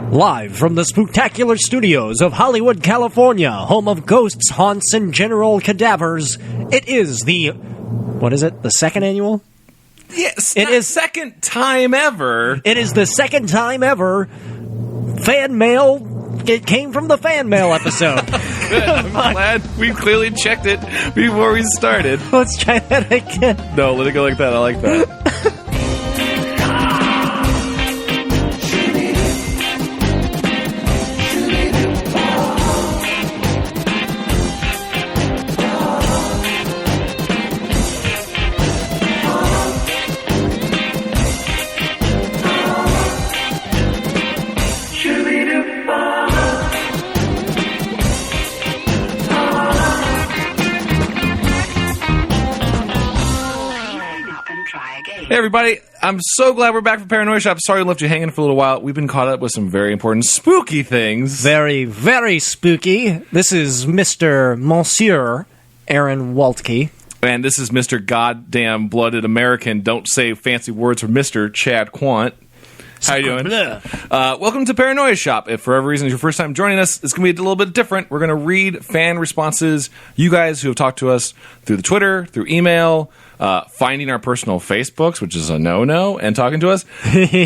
Live from the spooktacular studios of Hollywood, California, home of ghosts, haunts, and general cadavers, it is the... What is it? The second annual? Yes, it is second time ever. It is the second time ever. Fan mail. It came from the fan mail episode. Good. I'm glad we clearly checked it before we started. Let's try that again. No, let it go like that. I like that. Hey everybody, I'm so glad we're back for Paranoia Shop. Sorry we left you hanging for a little while. We've been caught up with some very important spooky things. Very, very spooky. This is Monsieur Aaron Waltke. And this is Mr. Goddamn Blooded American, don't say fancy words for Mr. Chad Quant. How you doing? Welcome to Paranoia Shop. If for whatever reason it's your first time joining us, it's going to be a little bit different. We're going to read fan responses, you guys who have talked to us through the Twitter, through email, finding our personal Facebooks, which is a no-no, and talking to us.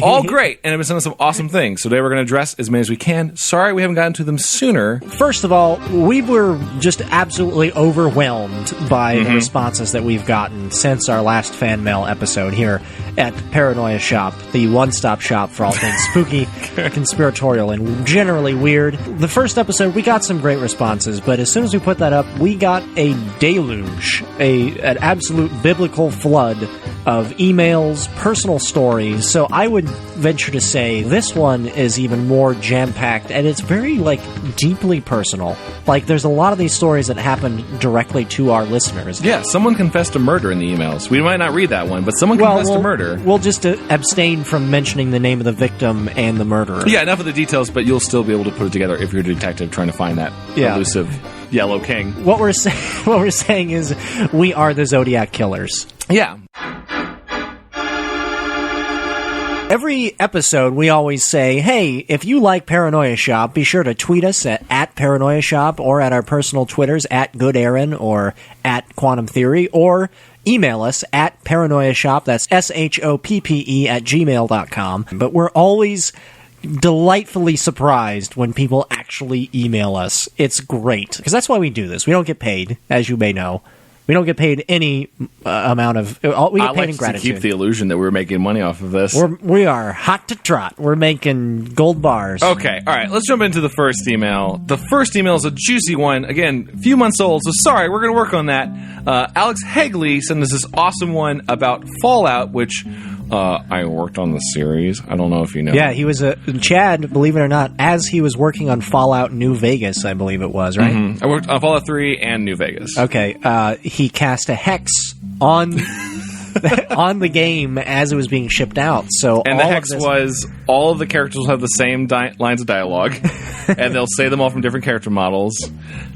All great, and have been sending us some awesome things. So today we're going to address as many as we can. Sorry we haven't gotten to them sooner. First of all, we were just absolutely overwhelmed by the responses that we've gotten since our last fan mail episode here at Paranoia Shop, the one-stop shop for all things spooky, conspiratorial, and generally weird. The first episode, we got some great responses, but as soon as we put that up, we got a deluge, an absolute biblical flood of emails, personal stories. So I would venture to say this one is even more jam-packed, and it's very, deeply personal. There's a lot of these stories that happen directly to our listeners. Yeah, someone confessed to murder in the emails. We might not read that one, but someone confessed to murder. We'll just abstain from mentioning the name of the victim and the murderer. Yeah, enough of the details, but you'll still be able to put it together if you're a detective trying to find that elusive Yellow King. What we're saying is we are the Zodiac Killers. Yeah. Every episode, we always say, hey, if you like Paranoia Shop, be sure to tweet us at Paranoia Shop or at our personal Twitters, at GoodAaron or at Quantum Theory, or email us at Paranoia Shop, that's SHOPPE at gmail.com. But we're always delightfully surprised when people actually email us. It's great, because that's why we do this. We don't get paid, as you may know. We don't get paid any amount of... We get paid in gratitude. To keep the illusion that we're making money off of this. We are hot to trot. We're making gold bars. Okay, all right. Let's jump into the first email. The first email is a juicy one. Again, a few months old, so sorry. We're going to work on that. Alex Hegley sent us this awesome one about Fallout, which... I worked on the series. I don't know if you know. Yeah, he was Chad, believe it or not, as he was working on Fallout New Vegas, I believe it was, right? Mm-hmm. I worked on Fallout 3 and New Vegas. Okay. He cast a hex on on the game as it was being shipped out. And the hex was all of the characters will have the same lines of dialogue, and they'll say them all from different character models.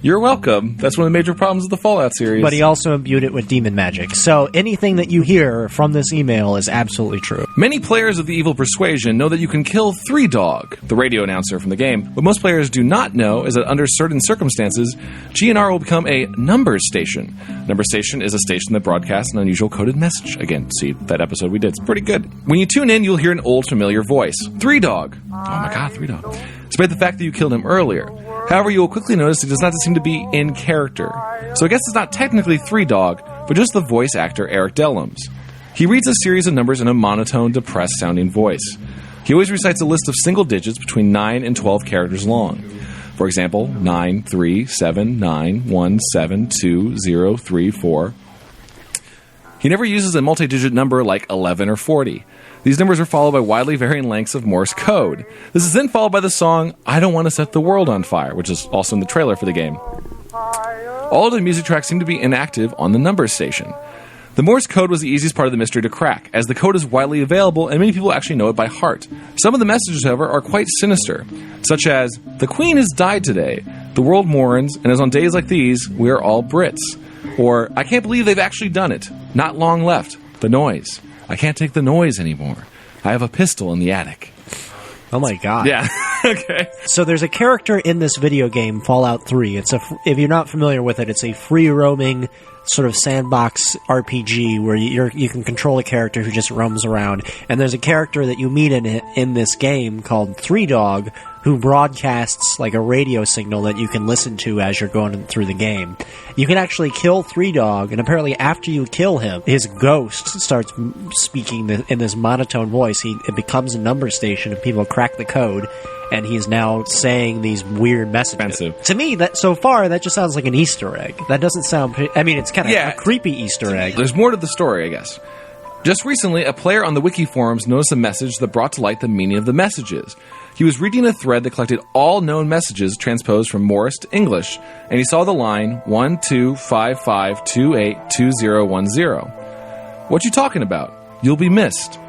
You're welcome. That's one of the major problems of the Fallout series. But he also imbued it with demon magic. So anything that you hear from this email is absolutely true. Many players of the Evil Persuasion know that you can kill Three Dog, the radio announcer from the game. What most players do not know is that under certain circumstances, GNR will become a number station. Number station is a station that broadcasts an unusual coded message. Again, see that episode we did. It's pretty good. When you tune in, you'll hear an old familiar voice. Three Dog. Oh my god, Three Dog. Despite the fact that you killed him earlier. However, you will quickly notice he does not seem to be in character. So I guess it's not technically Three Dog, but just the voice actor Eric Dellums. He reads a series of numbers in a monotone, depressed-sounding voice. He always recites a list of single digits between 9 and 12 characters long. For example, 93791720344. He never uses a multi-digit number like 11 or 40. These numbers are followed by widely varying lengths of Morse code. This is then followed by the song I Don't Want to Set the World on Fire, which is also in the trailer for the game. All of the music tracks seem to be inactive on the number station. The Morse code was the easiest part of the mystery to crack, as the code is widely available and many people actually know it by heart. Some of the messages, however, are quite sinister, such as, the Queen has died today, the world mourns, and as on days like these, we are all Brits. Or, I can't believe they've actually done it. Not long left. The noise. I can't take the noise anymore. I have a pistol in the attic. Oh my god. Yeah. Okay. So there's a character in this video game, Fallout 3. If you're not familiar with it, it's a free-roaming sort of sandbox RPG where you can control a character who just roams around. And there's a character that you meet in this game called Three Dog, who broadcasts like a radio signal that you can listen to as you're going through the game. You can actually kill Three Dog, and apparently after you kill him, his ghost starts speaking in this monotone voice. It becomes a number station, and people crack the code, and he's now saying these weird messages. Expensive. To me, that just sounds like an Easter egg. That doesn't sound... I mean, it's kind of a creepy Easter egg. There's more to the story, I guess. Just recently, a player on the wiki forums noticed a message that brought to light the meaning of the messages. He was reading a thread that collected all known messages transposed from Morse to English, and he saw the line 1255282010. What you talking about? You'll be missed.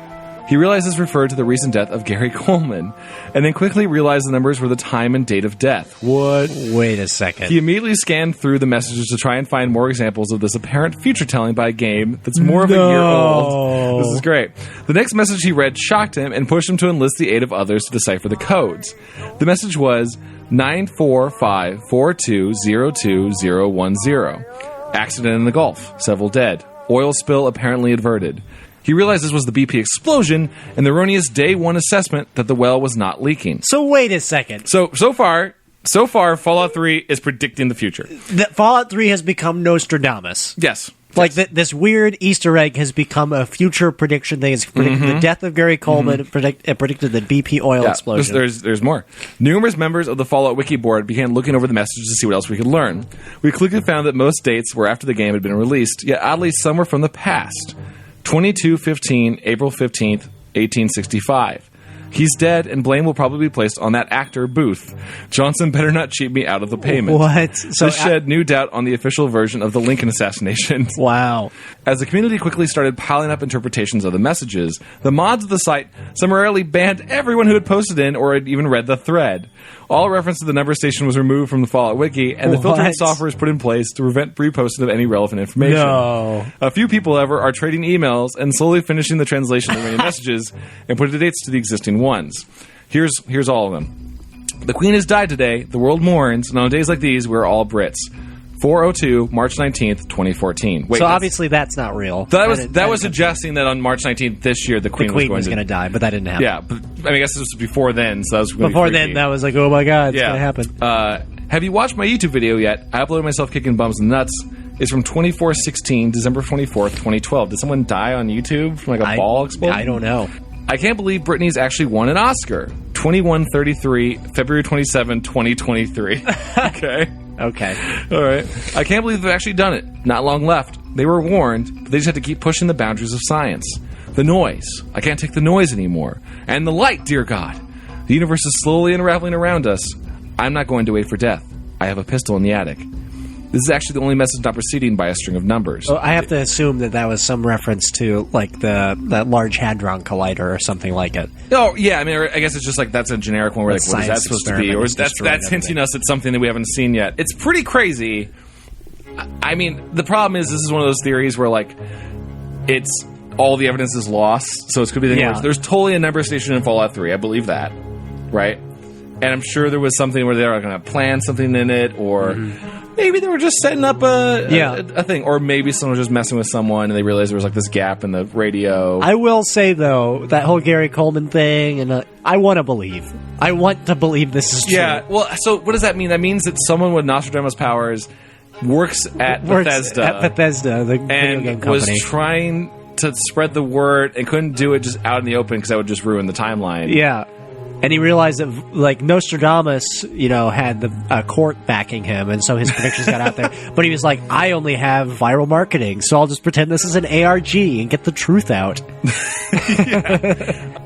He realized this referred to the recent death of Gary Coleman, and then quickly realized the numbers were the time and date of death. What? Wait a second. He immediately scanned through the messages to try and find more examples of this apparent future-telling by a game that's more of a year old. This is great. The next message he read shocked him and pushed him to enlist the aid of others to decipher the codes. The message was 945420210. Accident in the Gulf. Several dead. Oil spill apparently averted. He realized this was the BP explosion and the erroneous day one assessment that the well was not leaking. So wait a second. So far, Fallout 3 is predicting the future. Fallout 3 has become Nostradamus. Yes. Like this weird Easter egg has become a future prediction thing. It's predicted the death of Gary Coleman. It predicted the BP oil explosion. There's more. Numerous members of the Fallout wiki board began looking over the messages to see what else we could learn. We quickly found that most dates were after the game had been released, yet oddly some were from the past. 22/15, April 15th, 1865. He's dead, and blame will probably be placed on that actor, Booth. Johnson better not cheat me out of the payment. What? So this shed new doubt on the official version of the Lincoln assassination. Wow. As the community quickly started piling up interpretations of the messages, the mods of the site summarily banned everyone who had posted in or had even read the thread. All reference to the number station was removed from the Fallout wiki, and the filtering software is put in place to prevent reposting of any relevant information. No. A few people, however, are trading emails and slowly finishing the translation of the remaining messages and putting the dates to the existing ones. Here's all of them. The Queen has died today, the world mourns, and on days like these, we're all Brits. 4:02, March 19th, 2014. Wait, so obviously that's not real. That was suggesting that on March 19th this year, the Queen was going to die, but that didn't happen. Yeah, but I guess this was before then, so that was before then. That was like, oh my god, it's going to happen. Have you watched my YouTube video yet? I uploaded myself kicking bums and nuts. It's from 24/16, December 24th, 2012. Did someone die on YouTube from like a ball exploding? I don't know. I can't believe Britney's actually won an Oscar. 21/33, February 27, 2023. Okay. Okay. All right. I can't believe they've actually done it. Not long left. They were warned, but they just had to keep pushing the boundaries of science. The noise. I can't take the noise anymore. And the light, dear God. The universe is slowly unraveling around us. I'm not going to wait for death. I have a pistol in the attic. This is actually the only message not preceding by a string of numbers. Oh, I have to assume that was some reference to like that Large Hadron Collider or something like it. Oh, yeah. I mean, I guess it's just like that's a generic one. Where like, what is that supposed to be? Or that's hinting us at something that we haven't seen yet. It's pretty crazy. I mean, the problem is this is one of those theories where like it's all the evidence is lost, so it's could be the thing. There's totally a number station in Fallout 3. I believe that, right? And I'm sure there was something where they were going to plan something in it, or maybe they were just setting up a thing, or maybe someone was just messing with someone and they realized there was like this gap in the radio. I will say though, that whole Gary Coleman thing, and I want to believe. I want to believe this is true. Yeah. Well, so what does that mean? That means that someone with Nostradamus powers works at Bethesda. At Bethesda, the video game company, was trying to spread the word and couldn't do it just out in the open because that would just ruin the timeline. Yeah. And he realized that, like, Nostradamus, had the court backing him, and so his predictions got out there. But he was like, I only have viral marketing, so I'll just pretend this is an ARG and get the truth out.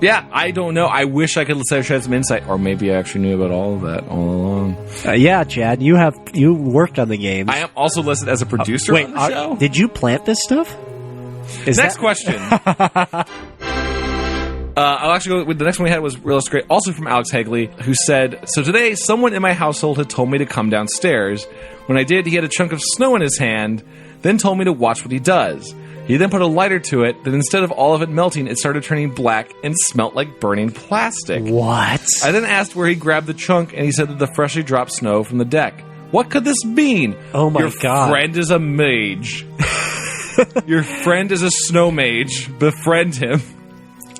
Yeah, I don't know. I wish I could shed some insight, or maybe I actually knew about all of that all along. Yeah, Chad, you worked on the game. I am also listed as a producer on the show. Did you plant this stuff? Next question. I'll actually go with the next one we had was real great, also from Alex Hagley, who said, so today someone in my household had told me to come downstairs. When I did, he had a chunk of snow in his hand. then told me to watch what he does. He then put a lighter to it, then instead of all of it melting, it started turning black and smelt like burning plastic. What? I then asked where he grabbed the chunk, and he said that the freshly dropped snow from the deck. What could this mean? Oh my God. Your friend is a mage. Your friend is a snow mage. Befriend him.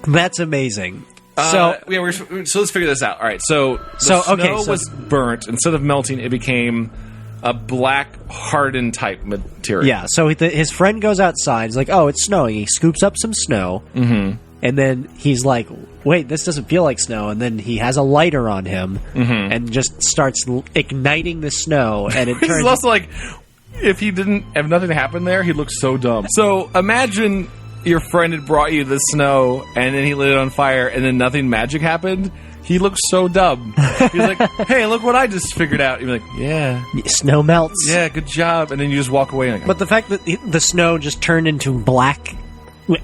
That's amazing. So let's figure this out. All right, so the snow was burnt. Instead of melting, it became a black, hardened type material. Yeah, so his friend goes outside. He's like, oh, it's snowing. He scoops up some snow. Mm-hmm. And then he's like, wait, this doesn't feel like snow. And then he has a lighter on him and just starts igniting the snow. And it turns... It's also like, if nothing happened there, he'd look so dumb. So imagine your friend had brought you the snow, and then he lit it on fire, and then nothing magic happened. He looks so dumb. He's like, hey, look what I just figured out. You're like, yeah. Snow melts. Yeah, good job. And then you just walk away. Like, but the fact that the snow just turned into black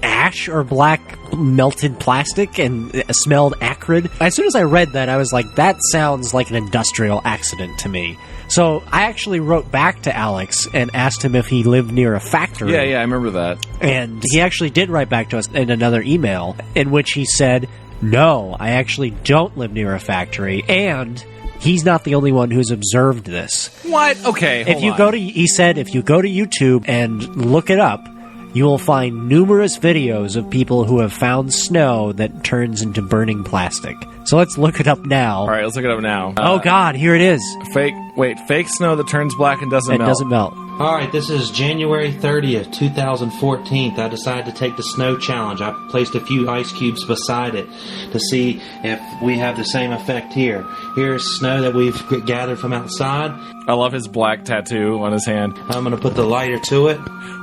ash or black melted plastic and smelled acrid. As soon as I read that, I was like, that sounds like an industrial accident to me. So I actually wrote back to Alex and asked him if he lived near a factory. Yeah, I remember that. And he actually did write back to us in another email in which he said, no, I actually don't live near a factory, and he's not the only one who's observed this. What? Okay, He said if you go to YouTube and look it up, you will find numerous videos of people who have found snow that turns into burning plastic. So let's look it up now. All right, let's look it up now. Oh, God, here it is. Fake snow that turns black and doesn't melt. It doesn't melt. All right, this is January 30th, 2014. I decided to take the snow challenge. I placed a few ice cubes beside it to see if we have the same effect here. Here's snow that we've gathered from outside. I love his black tattoo on his hand. I'm going to put the lighter to it.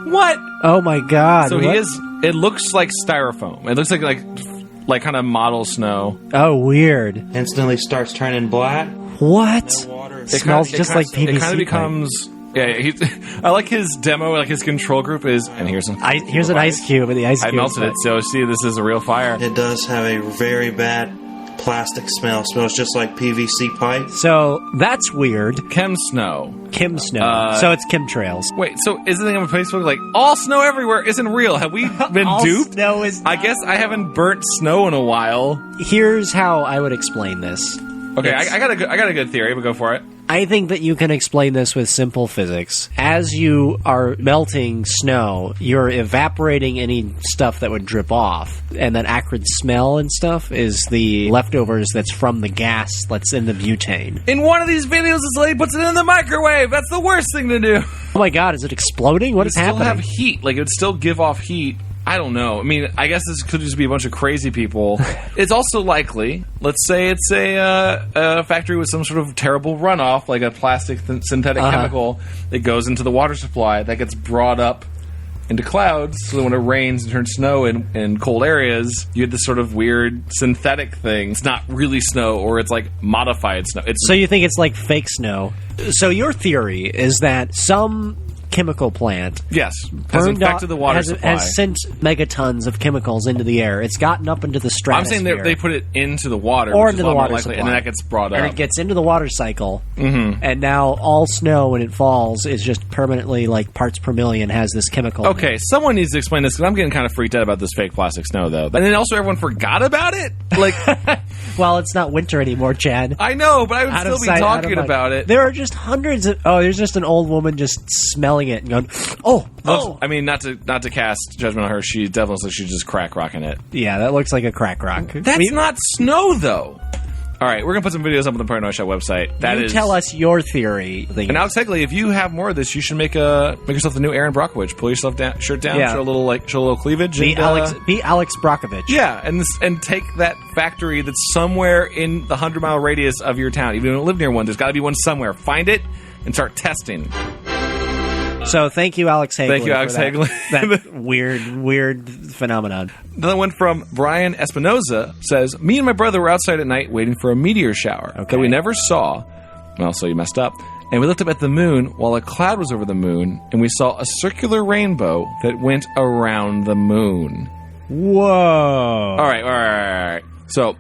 What? Oh, my God. So it looks like styrofoam. It looks like kind of model snow. Oh, weird. Instantly starts turning black. What? It smells just like PVC. It kind of becomes... Yeah, I like his demo, like his control group is... And here's an ice cube, and the ice cube... I melted it, so see, this is a real fire. It does have a very bad plastic smell. It smells just like PVC pipe. So, that's weird. Chem snow. So it's chemtrails. Wait, so is the thing on Facebook like, all snow everywhere isn't real? Have we been all duped? Snow is I guess I haven't burnt snow in a while. Here's how I would explain this. Okay, I got a good theory, but go for it. I think that you can explain this with simple physics. As you are melting snow, you're evaporating any stuff that would drip off. And that acrid smell and stuff is the leftovers that's from the gas that's in the butane. In one of these videos, this lady puts it in the microwave. That's the worst thing to do. Oh my God, is it exploding? What is happening? It would still have heat. Like, it would still give off heat. I don't know. I mean, I guess this could just be a bunch of crazy people. It's also likely, let's say it's a factory with some sort of terrible runoff, like a plastic synthetic chemical that goes into the water supply that gets brought up into clouds, so that when it rains and turns snow in cold areas, you get this sort of weird synthetic thing. It's not really snow, or it's like modified snow. So you think it's like fake snow. So your theory is that some chemical plant has infected the water supply. Has sent megatons of chemicals into the air. It's gotten up into the stratosphere. I'm saying they put it into the water, or which into is the water likely, supply. and then that gets brought up. And it gets into the water cycle, and now all snow when it falls is just permanently, like parts per million, has this chemical. Okay, someone needs to explain this, because I'm getting kind of freaked out about this fake plastic snow, though. And then also everyone forgot about it? Like, well, it's not winter anymore, Chad. I know, but I would still be talking about it. There are just hundreds of... Oh, there's just an old woman just smelling it and going, oh. I mean, not to cast judgment on her, she definitely looks like she's just crack rocking it. Yeah, that looks like a crack rock. That's not snow, though. All right, we're going to put some videos up on the Paranoia Show website. Tell us your theory. And Alex Hegley, if you have more of this, you should make yourself the new Aaron Brockovich. Pull yourself shirt down, show a little cleavage. Be Alex Brockovich. Yeah, and take that factory that's somewhere in the 100-mile radius of your town. Even if you don't live near one, there's got to be one somewhere. Find it and start testing. So thank you, Alex Hegley. Thank you, Alex Hegley. That weird phenomenon. Another one from Brian Espinoza says, me and my brother were outside at night waiting for a meteor shower that we never saw. Well, so you messed up. And we looked up at the moon while a cloud was over the moon, and we saw a circular rainbow that went around the moon. Whoa. All right. So,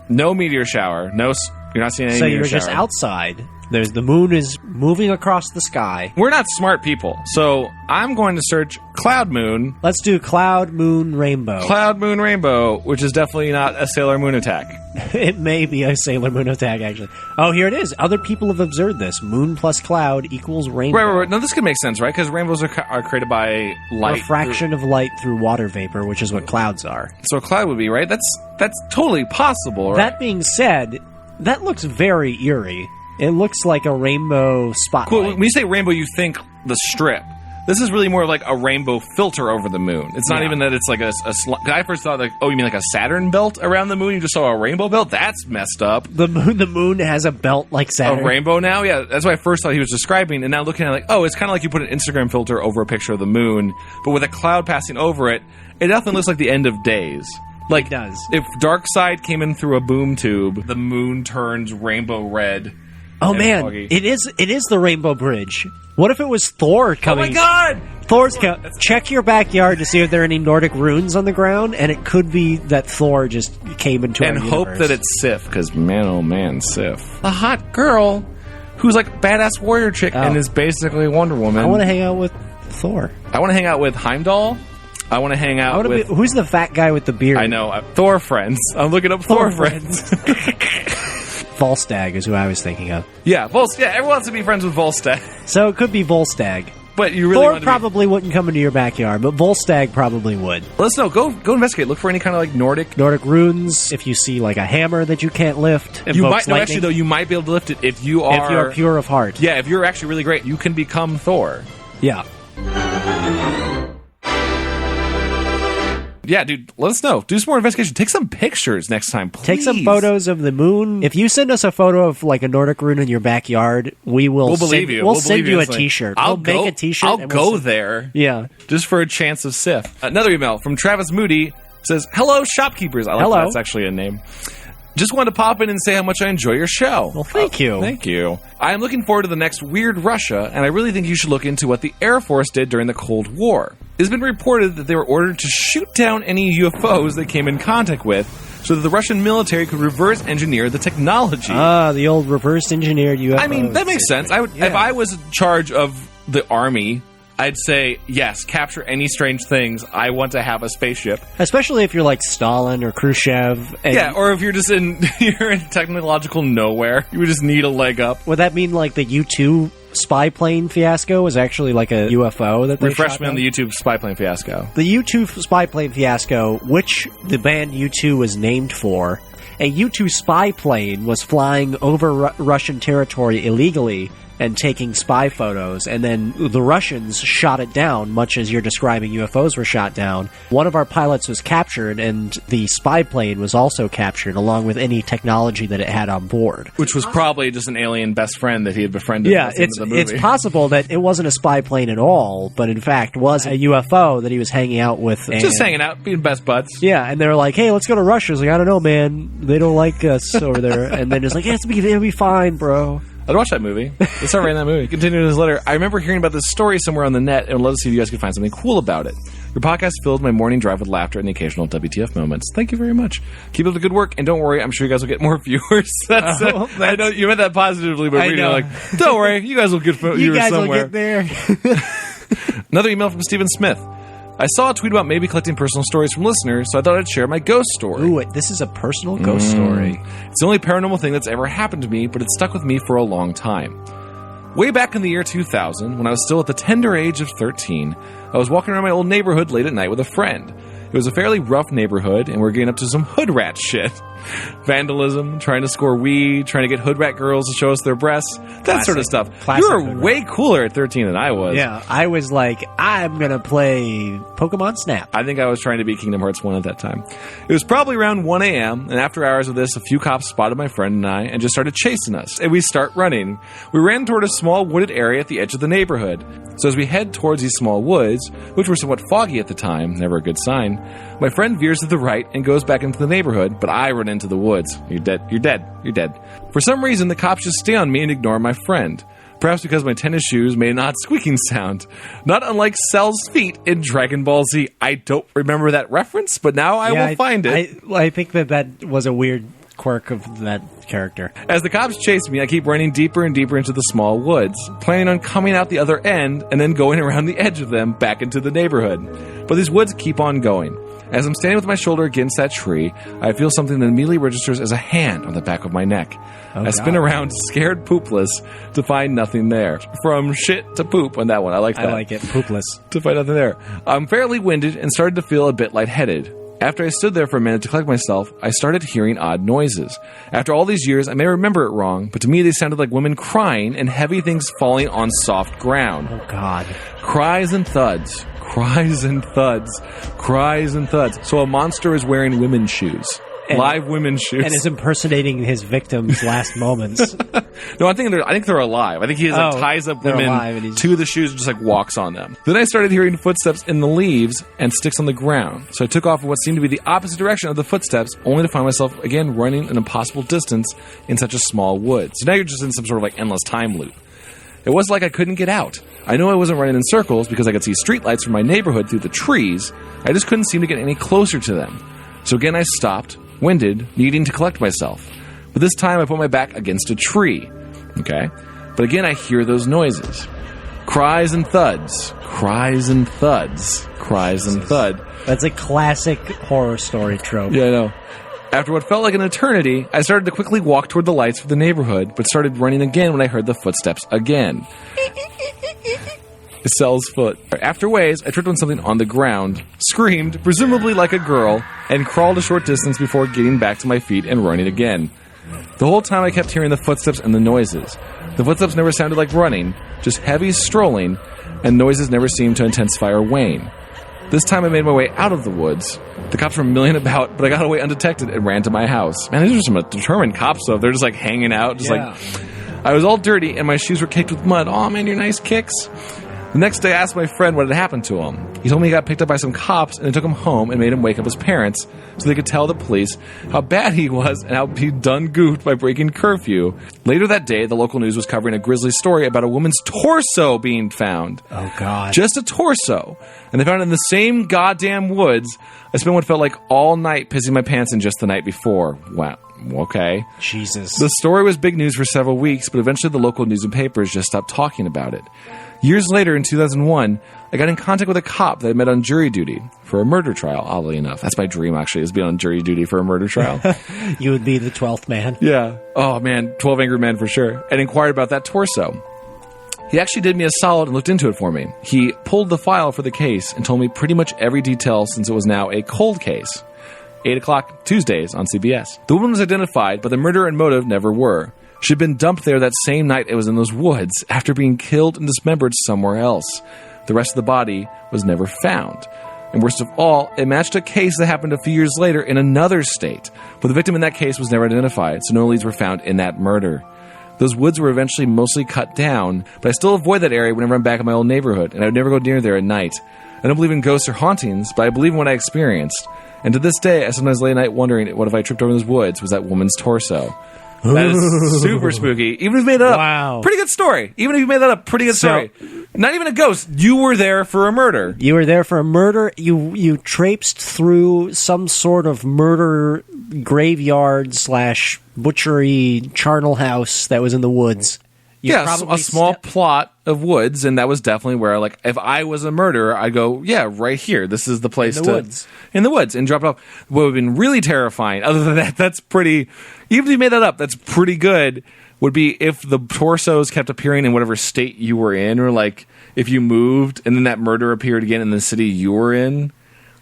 no meteor shower. You're not seeing any meteor shower. So you were just outside, There's the moon is moving across the sky. We're not smart people, so I'm going to search cloud moon. Let's do cloud, moon, rainbow. Cloud, moon, rainbow, which is definitely not a Sailor Moon attack. It may be a Sailor Moon attack, actually. Oh, here it is. Other people have observed this. Moon plus cloud equals rainbow. Right. No, this could make sense, right? Because rainbows are created by light. Refraction of light through water vapor, which is what clouds are. So a cloud would be, right? That's totally possible, right? That being said, that looks very eerie. It looks like a rainbow spotlight. Cool. When you say rainbow, you think the strip. This is really more like a rainbow filter over the moon. It's not even that it's like I first thought like, oh, you mean like a Saturn belt around the moon? You just saw a rainbow belt? That's messed up. The moon has a belt like Saturn. A rainbow now? Yeah, that's what I first thought he was describing. And now looking at it like, oh, it's kind of like you put an Instagram filter over a picture of the moon, but with a cloud passing over it, it definitely looks like the end of days. Like, it does. If Darkseid came in through a boom tube, the moon turns rainbow red. Oh man, foggy. it is the Rainbow Bridge. What if it was Thor coming? Oh my god! Thor's check your backyard to see if there are any Nordic runes on the ground, and it could be that Thor just came into our universe. And hope that it's Sif, because man, oh man, Sif. The hot girl who's like badass warrior chick and is basically Wonder Woman. I want to hang out with Thor. I want to hang out with Heimdall. I want to hang out with... who's the fat guy with the beard? I know. Thor friends. I'm looking up Thor friends. Volstagg is who I was thinking of. Yeah, everyone wants to be friends with Volstagg. So it could be Volstagg. But you really Thor probably wouldn't come into your backyard, but Volstagg probably would. Let us know. Go investigate. Look for any kind of like Nordic runes. If you see like a hammer that you can't lift, you might. No, actually, though, you might be able to lift it if you are pure of heart. Yeah, if you're actually really great, you can become Thor. Yeah. Yeah, dude, let us know. Do some more investigation. Take some pictures next time, please. Take some photos of the moon. If you send us a photo of like a Nordic rune in your backyard, we'll believe you. We'll send you a T-shirt. We'll make a T-shirt. I'll go there. Yeah. Just for a chance of Sif. Another email from Travis Moody says, "Hello, shopkeepers." I like that. That's actually a name. Just wanted to pop in and say how much I enjoy your show. Well, thank you. Thank you. I am looking forward to the next Weird Russia, and I really think you should look into what the Air Force did during the Cold War. It has been reported that they were ordered to shoot down any UFOs they came in contact with so that the Russian military could reverse engineer the technology. The old reverse engineered UFOs. I mean, that makes sense. If I was in charge of the army, I'd say, yes, capture any strange things. I want to have a spaceship. Especially if you're like Stalin or Khrushchev. Yeah, or if you're just you're in technological nowhere. You would just need a leg up. Would that mean like the U-2 spy plane fiasco was actually like a UFO that they Refresh me on the YouTube spy plane fiasco. The U-2 spy plane fiasco, which the band U2 was named for, a U-2 spy plane was flying over Russian territory illegally and taking spy photos, and then the Russians shot it down, much as you're describing UFOs were shot down. One of our pilots was captured, and the spy plane was also captured, along with any technology that it had on board. Which was probably just an alien best friend that he had befriended. Yeah, it's possible that it wasn't a spy plane at all, but in fact was a UFO that he was hanging out with. Just hanging out, being best buds. Yeah, and they were like, hey, let's go to Russia. He's like, I don't know, man. They don't like us over there. And then it's like, yeah, it'll be fine, bro. I'd watch that movie. Let's start writing that movie. Continuing his letter, I remember hearing about this story somewhere on the net and would love to see if you guys could find something cool about it. Your podcast filled my morning drive with laughter and the occasional WTF moments. Thank you very much. Keep up the good work, and don't worry, I'm sure you guys will get more viewers. I know you meant that positively, but you're like, don't worry, you guys will get viewers somewhere. You guys will get there. Another email from Stephen Smith. I saw a tweet about maybe collecting personal stories from listeners, so I thought I'd share my ghost story. Ooh, this is a personal ghost story. It's the only paranormal thing that's ever happened to me, but it stuck with me for a long time. Way back in the year 2000, when I was still at the tender age of 13, I was walking around my old neighborhood late at night with a friend. It was a fairly rough neighborhood, and we were getting up to some hood rat shit. Vandalism, trying to score weed, trying to get hood rat girls to show us their breasts, that sort of stuff. You were way cooler at 13 than I was. Yeah, I was like, I'm going to play Pokemon Snap. I think I was trying to beat Kingdom Hearts 1 at that time. It was probably around 1 a.m., and after hours of this, a few cops spotted my friend and I and just started chasing us. And we start running. We ran toward a small wooded area at the edge of the neighborhood. So as we head towards these small woods, which were somewhat foggy at the time, never a good sign, my friend veers to the right and goes back into the neighborhood, but I run into the woods. You're dead. You're dead. You're dead. For some reason, the cops just stay on me and ignore my friend. Perhaps because my tennis shoes made an odd squeaking sound. Not unlike Cell's feet in Dragon Ball Z. I don't remember that reference, but now I will find it. I think that was a weird quirk of that character. As the cops chase me, I keep running deeper and deeper into the small woods, planning on coming out the other end and then going around the edge of them back into the neighborhood. But these woods keep on going. As I'm standing with my shoulder against that tree, I feel something that immediately registers as a hand on the back of my neck. I spin around, scared poopless, to find nothing there. From shit to poop on that one. I like that. I like it. Poopless. To find nothing there. I'm fairly winded and started to feel a bit lightheaded. After I stood there for a minute to collect myself, I started hearing odd noises. After all these years, I may remember it wrong, but to me they sounded like women crying and heavy things falling on soft ground. Oh, God. Cries and thuds. Cries and thuds. Cries and thuds. So a monster is wearing women's shoes. Live women's shoes. And is impersonating his victim's last moments. No, I think they're alive. I think he ties up women to the shoes and just walks on them. Then I started hearing footsteps in the leaves and sticks on the ground. So I took off in what seemed to be the opposite direction of the footsteps, only to find myself again running an impossible distance in such a small wood. So now you're just in some sort of endless time loop. It was like I couldn't get out. I know I wasn't running in circles because I could see streetlights from my neighborhood through the trees. I just couldn't seem to get any closer to them. So again I stopped, winded, needing to collect myself. But this time I put my back against a tree. Okay? But again I hear those noises. Cries and thuds. Cries and thuds. Cries and thud. That's a classic horror story trope. Yeah, I know. After what felt like an eternity, I started to quickly walk toward the lights of the neighborhood, but started running again when I heard the footsteps again. Sells foot. After ways, I tripped on something on the ground, screamed, presumably like a girl, and crawled a short distance before getting back to my feet and running again. The whole time I kept hearing the footsteps and the noises. The footsteps never sounded like running, just heavy strolling, and noises never seemed to intensify or wane. This time I made my way out of the woods. The cops were milling about, but I got away undetected and ran to my house. Man, these are some determined cops, though. They're just hanging out, I was all dirty, and my shoes were caked with mud. Oh, man, your nice kicks. The next day, I asked my friend what had happened to him. He told me he got picked up by some cops, and they took him home and made him wake up his parents so they could tell the police how bad he was and how he'd done goofed by breaking curfew. Later that day, the local news was covering a grisly story about a woman's torso being found. Oh, God. Just a torso. And they found it in the same goddamn woods. I spent what felt like all night pissing my pants in just the night before. Wow. Okay. Jesus. The story was big news for several weeks, but eventually the local news and papers just stopped talking about it. Years later, in 2001, I got in contact with a cop that I met on jury duty for a murder trial, oddly enough. That's my dream, actually, is being on jury duty for a murder trial. You would be the 12th man. Yeah. Oh, man. 12 Angry Men for sure. And inquired about that torso. He actually did me a solid and looked into it for me. He pulled the file for the case and told me pretty much every detail since it was now a cold case. 8 o'clock Tuesdays on CBS. The woman was identified, but the murder and motive never were. She'd been dumped there that same night it was in those woods after being killed and dismembered somewhere else. The rest of the body was never found. And worst of all, it matched a case that happened a few years later in another state, but the victim in that case was never identified, so no leads were found in that murder. Those woods were eventually mostly cut down, but I still avoid that area whenever I'm back in my old neighborhood, and I would never go near there at night. I don't believe in ghosts or hauntings, but I believe in what I experienced. And to this day, I sometimes lay at night wondering what if I tripped over those woods was that woman's torso. That is super spooky. Even if you made that up, wow. Pretty good story. Even if you made that up, pretty good story. Not even a ghost. You were there for a murder. You were there for a murder. You traipsed through some sort of murder graveyard / butchery charnel house that was in the woods. A small plot of woods, and that was definitely where, if I was a murderer, I'd go, yeah, right here. This is the place woods. In the woods, and drop it off. What would have been really terrifying, other than that, that's pretty, even if you made that up, that's pretty good, would be if the torsos kept appearing in whatever state you were in, or, if you moved, and then that murder appeared again in the city you were in,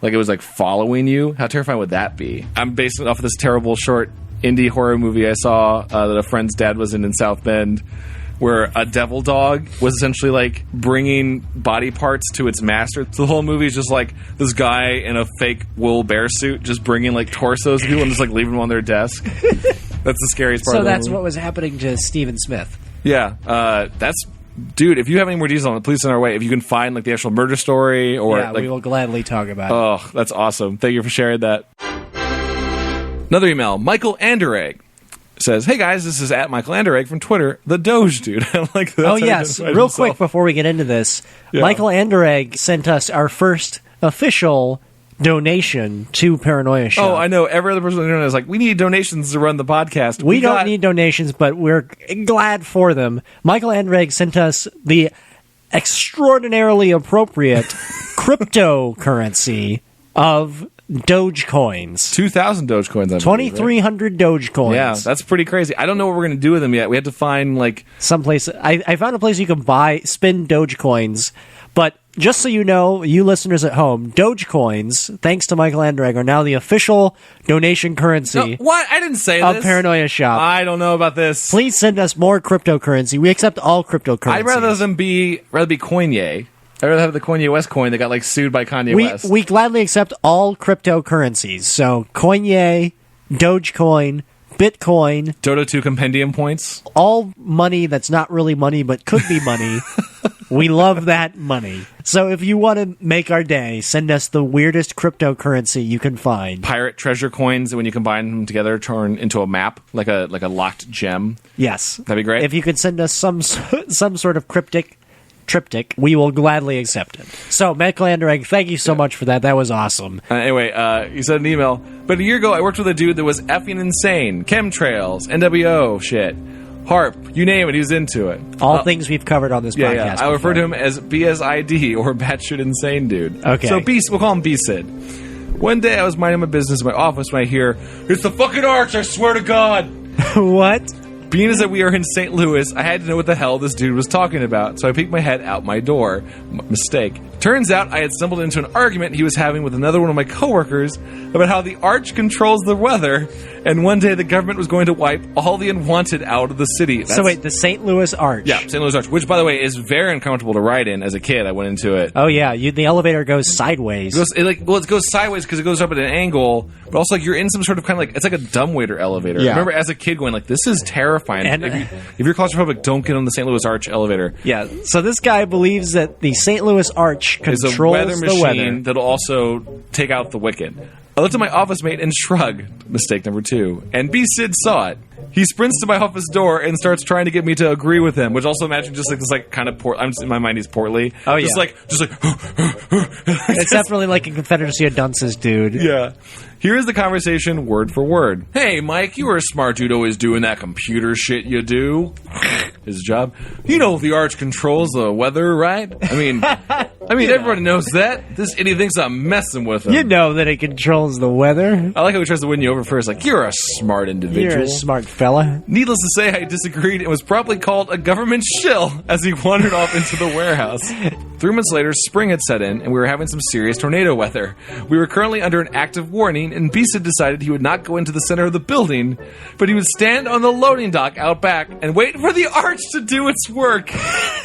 it was, following you. How terrifying would that be? I'm basing it off of this terrible short indie horror movie I saw that a friend's dad was in South Bend, where a devil dog was essentially bringing body parts to its master. So the whole movie is just this guy in a fake wool bear suit just bringing torsos to people and just leaving them on their desk. That's the scariest part of the movie. So that's what was happening to Stephen Smith. Yeah. Dude, if you have any more details on it, please send our way. If you can find the actual murder story or we will gladly talk about it. Oh, that's awesome. Thank you for sharing that. Another email, Michael Anderegg says, hey guys, this is at Michael Anderegg from Twitter, the Doge dude. I like that. Oh yes, real quick before we get into this, Michael Anderegg sent us our first official donation to Paranoia Shop. Oh, I know. Every other person on the internet is like, we need donations to run the podcast. We don't need donations, but we're glad for them. Michael Andreg sent us the extraordinarily appropriate cryptocurrency of Dogecoins. 2,000 Dogecoins. 2,300 Dogecoins. Yeah, that's pretty crazy. I don't know what we're going to do with them yet. We had to find, like... someplace. I found a place you can spin Dogecoins, but just so you know, you listeners at home, Dogecoins, thanks to Michael Andreg, are now the official donation currency. No, what? I didn't say of this. Paranoia Shop. I don't know about this. Please send us more cryptocurrency. We accept all cryptocurrency. I'd rather be Kanye. I'd rather have the Kanye West coin that got like sued by Kanye West. We gladly accept all cryptocurrencies. So Kanye, Dogecoin, Bitcoin, Dota 2 compendium points. All money that's not really money but could be money. We love that money. So if you want to make our day, send us the weirdest cryptocurrency you can find. Pirate treasure coins, when you combine them together, turn into a map, like a locked gem. Yes. That'd be great. If you could send us some sort of triptych, we will gladly accept it. So, Michael Andreg, thank you so much for that. That was awesome. Anyway, you sent an email. But a year ago, I worked with a dude that was effing insane. Chemtrails, NWO shit. Harp, you name it, he was into it. All things we've covered on this podcast. Yeah. I refer to him as BSID, or batshit insane dude. Okay. So we'll call him BSID. One day I was minding my business in my office when I hear, "It's the fucking arch, I swear to God!" What? Being as that we are in St. Louis, I had to know what the hell this dude was talking about, so I peeked my head out my door. Mistake. Turns out I had stumbled into an argument he was having with another one of my coworkers about how the arch controls the weather, and one day the government was going to wipe all the unwanted out of the city. So wait, the St. Louis Arch. Yeah, St. Louis Arch, which, by the way, is very uncomfortable to ride in. As a kid, I went into it. Oh, yeah, the elevator goes sideways. It goes sideways because it goes up at an angle, but also like you're in some sort of kind of like, it's like a dumbwaiter elevator. Yeah. I remember as a kid going like, this is terrifying. And if you're claustrophobic, don't get on the St. Louis Arch elevator. Yeah, so this guy believes that the St. Louis Arch controls the weather machine the weather. that'll also take out the wicked. I looked at my office mate and shrugged. Mistake number 2. And B. Sid saw it. He sprints to my office door and starts trying to get me to agree with him, which also imagine just like this like kind of poor. I'm just, in my mind he's portly. Oh just yeah, like it's definitely like a Confederacy of Dunces dude. Yeah. Here is the conversation word for word. "Hey, Mike, you were a smart dude always doing that computer shit you do." His job. "You know the arch controls the weather, right? I mean, everybody knows that. This idiot thinks I'm messing with him." You know that it controls the weather. I like how he tries to win you over first. Like, you're a smart individual. You're a smart fella. Needless to say, I disagreed and was promptly called a government shill as he wandered off into the warehouse. 3 months later, spring had set in, and we were having some serious tornado weather. We were currently under an active warning, and Bisa decided he would not go into the center of the building, but he would stand on the loading dock out back and wait for the arch to do its work.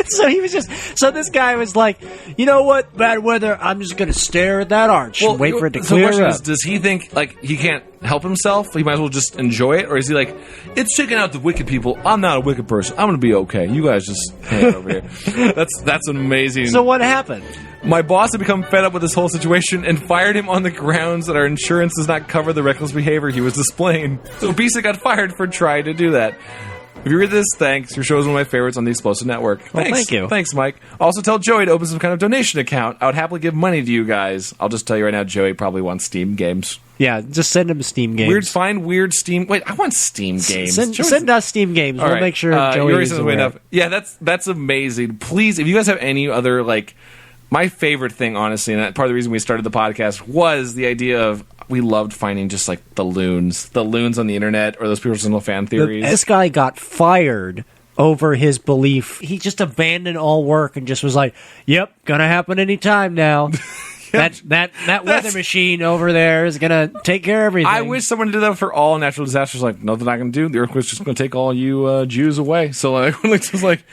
So this guy was like, you know what, bad weather, I'm just going to stare at that arch and wait for it to clear up. Is, does he think, like, he can't help himself? He might as well just enjoy it? Or is he like, it's taking out the wicked people, I'm not a wicked person, I'm going to be okay. You guys just hang out over here. That's amazing. So what happened? My boss had become fed up with this whole situation and fired him on the grounds that our insurance does not cover the reckless behavior he was displaying. So Bisa got fired for trying to do that. If you read this, thanks. Your show is one of my favorites on the Explosive Network. Well, Thanks. thank you. Thanks, Mike. Also, tell Joey to open some kind of donation account. I would happily give money to you guys. I'll just tell you right now, Joey probably wants Steam games. Yeah, just send him Steam games. Find weird Steam... Wait, I want Steam games. Send us Steam games. We'll make sure Joey is aware. Enough. Yeah, that's amazing. Please, if you guys have any other, like... My favorite thing, honestly, and part of the reason we started the podcast was the idea of we loved finding just like the loons on the internet or those personal fan theories. This guy got fired over his belief. He just abandoned all work and just was like, "Yep, gonna happen anytime now." That weather machine over there is gonna take care of everything. I wish someone did that for all natural disasters. Like, no, they're not gonna do. The earthquake's just gonna take all you Jews away. So like, just like,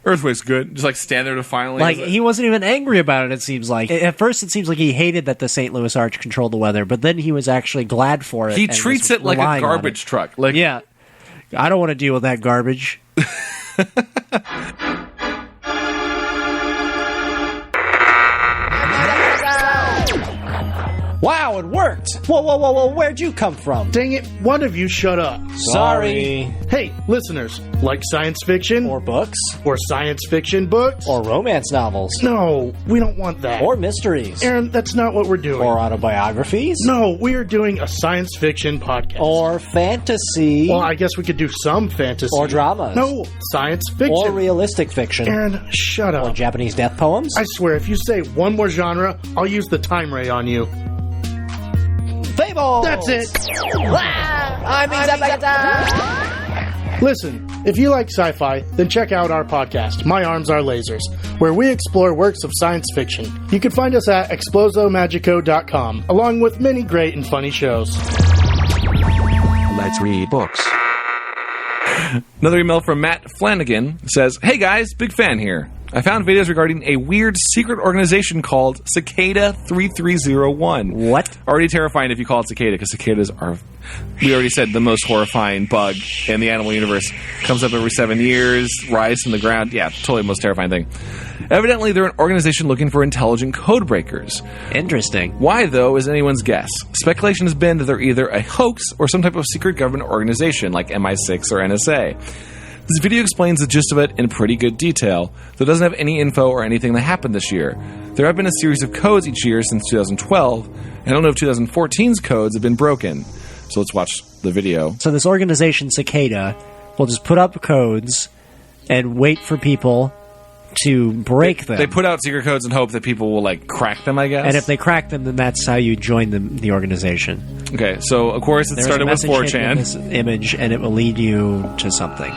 earthquake's good. Just like stand there defiantly. Like he wasn't even angry about it. It seems like at first it seems like he hated that the St. Louis Arch controlled the weather, but then he was actually glad for it. He treats it like a garbage truck. Like, yeah, I don't want to deal with that garbage. Wow, it worked! Whoa, where'd you come from? Dang it, one of you shut up. Sorry. Hey, listeners, like science fiction? Or books? Or science fiction books? Or romance novels? No, we don't want that. Or mysteries? Aaron, that's not what we're doing. Or autobiographies? No, we are doing a science fiction podcast. Or fantasy? Well, I guess we could do some fantasy. Or dramas? No, science fiction. Or realistic fiction? Aaron, shut up. Or Japanese death poems? I swear, if you say one more genre, I'll use the time ray on you. Fables! That's it! I'm Listen, if you like sci-fi, then check out our podcast, My Arms Are Lasers, where we explore works of science fiction. You can find us at explosomagico.com, along with many great and funny shows. Let's read books. Another email from Matt Flanagan says, "Hey guys, big fan here. I found videos regarding a weird secret organization called Cicada 3301. What? Already terrifying if you call it cicada, because cicadas are, we already said, the most horrifying bug in the animal universe. Comes up every 7 years, rise from the ground. Yeah, totally the most terrifying thing. Evidently, they're an organization looking for intelligent code breakers. Interesting. Why, though, is anyone's guess. Speculation has been that they're either a hoax or some type of secret government organization like MI6 or NSA. This video explains the gist of it in pretty good detail, though it doesn't have any info or anything that happened this year. There have been a series of codes each year since 2012, and I don't know if 2014's codes have been broken. So let's watch the video. So this organization, Cicada, will just put up codes and wait for people to break them. They put out secret codes and hope that people will, like, crack them, I guess. And if they crack them, then that's how you join the organization. Okay, so, of course, it started with 4chan. This image, and it will lead you to something.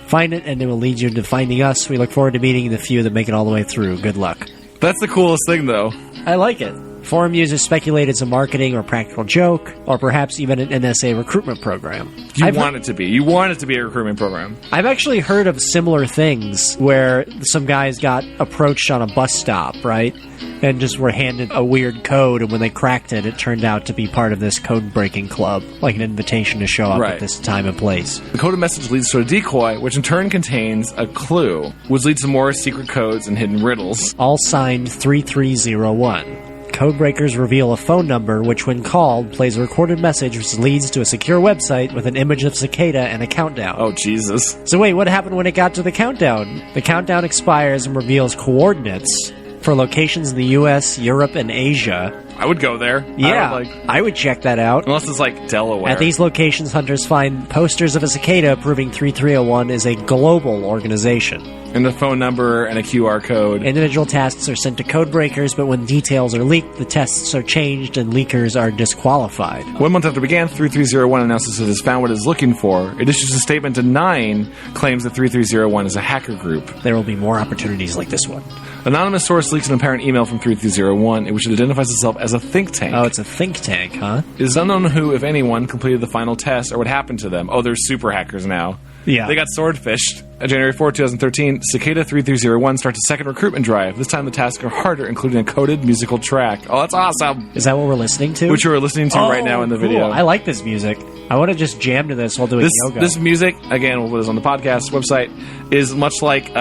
Find it, and it will lead you to finding us. We look forward to meeting the few that make it all the way through. Good luck. That's the coolest thing, though. I like it. Forum users speculate it's a marketing or practical joke, or perhaps even an NSA recruitment program. You want it to be. You want it to be a recruitment program. I've actually heard of similar things where some guys got approached on a bus stop, right? And just were handed a weird code, and when they cracked it, it turned out to be part of this code-breaking club, like an invitation to show up at this time and place. The coded message leads to a decoy, which in turn contains a clue, which leads to more secret codes and hidden riddles. All signed 3301. Codebreakers reveal a phone number, which when called, plays a recorded message which leads to a secure website with an image of Cicada and a countdown. Oh, Jesus. So wait, what happened when it got to the countdown? The countdown expires and reveals coordinates for locations in the US, Europe, and Asia. I would go there. Yeah, I would check that out. Unless it's like Delaware. At these locations, hunters find posters of a cicada proving 3301 is a global organization. And a phone number and a QR code. Individual tasks are sent to code breakers, but when details are leaked, the tests are changed and leakers are disqualified. 1 month after it began, 3301 announces it has found what it is looking for. It issues a statement to 9, claims that 3301 is a hacker group. There will be more opportunities like this one. Anonymous source leaks an apparent email from 3301, in which it identifies itself as a think tank. Oh, it's a think tank, huh? It is unknown who, if anyone, completed the final test or what happened to them. Oh, they're super hackers now. Yeah. They got swordfished. On January 4, 2013, Cicada 3301 starts a second recruitment drive. This time the tasks are harder, including a coded musical track. Oh, that's awesome. Is that what we're listening to? Which we're listening to right now in the video. I like this music. I want to just jam to this while doing yoga. This music, again, we'll put this on the podcast website, is much like in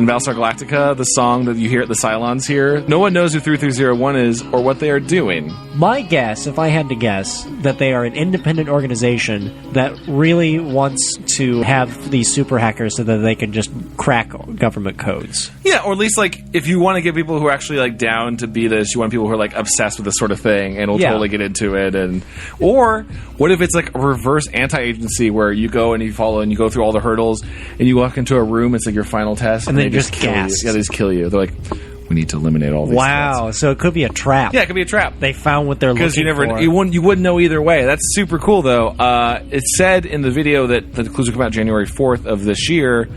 Battlestar Galactica, the song that you hear at the Cylons here. No one knows who 3301 is or what they are doing. My guess, if I had to guess, that they are an independent organization that really wants to have these super hackers so that they can just crack government codes. Yeah, or at least, like, if you want to get people who are actually, like, down to be this, you want people who are, like, obsessed with this sort of thing and will totally get into it. Or what if it's, like, a reverse anti-agency where you go and you follow and you go through all the hurdles and you walk into a room, it's like your final test. And they just kill gas. you. Yeah, they just kill you. They're like, we need to eliminate all these threats. So it could be a trap. Yeah, it could be a trap. They found what they're looking for. Because you wouldn't know either way. That's super cool, though. It said in the video that the clues will come out January 4th of this year.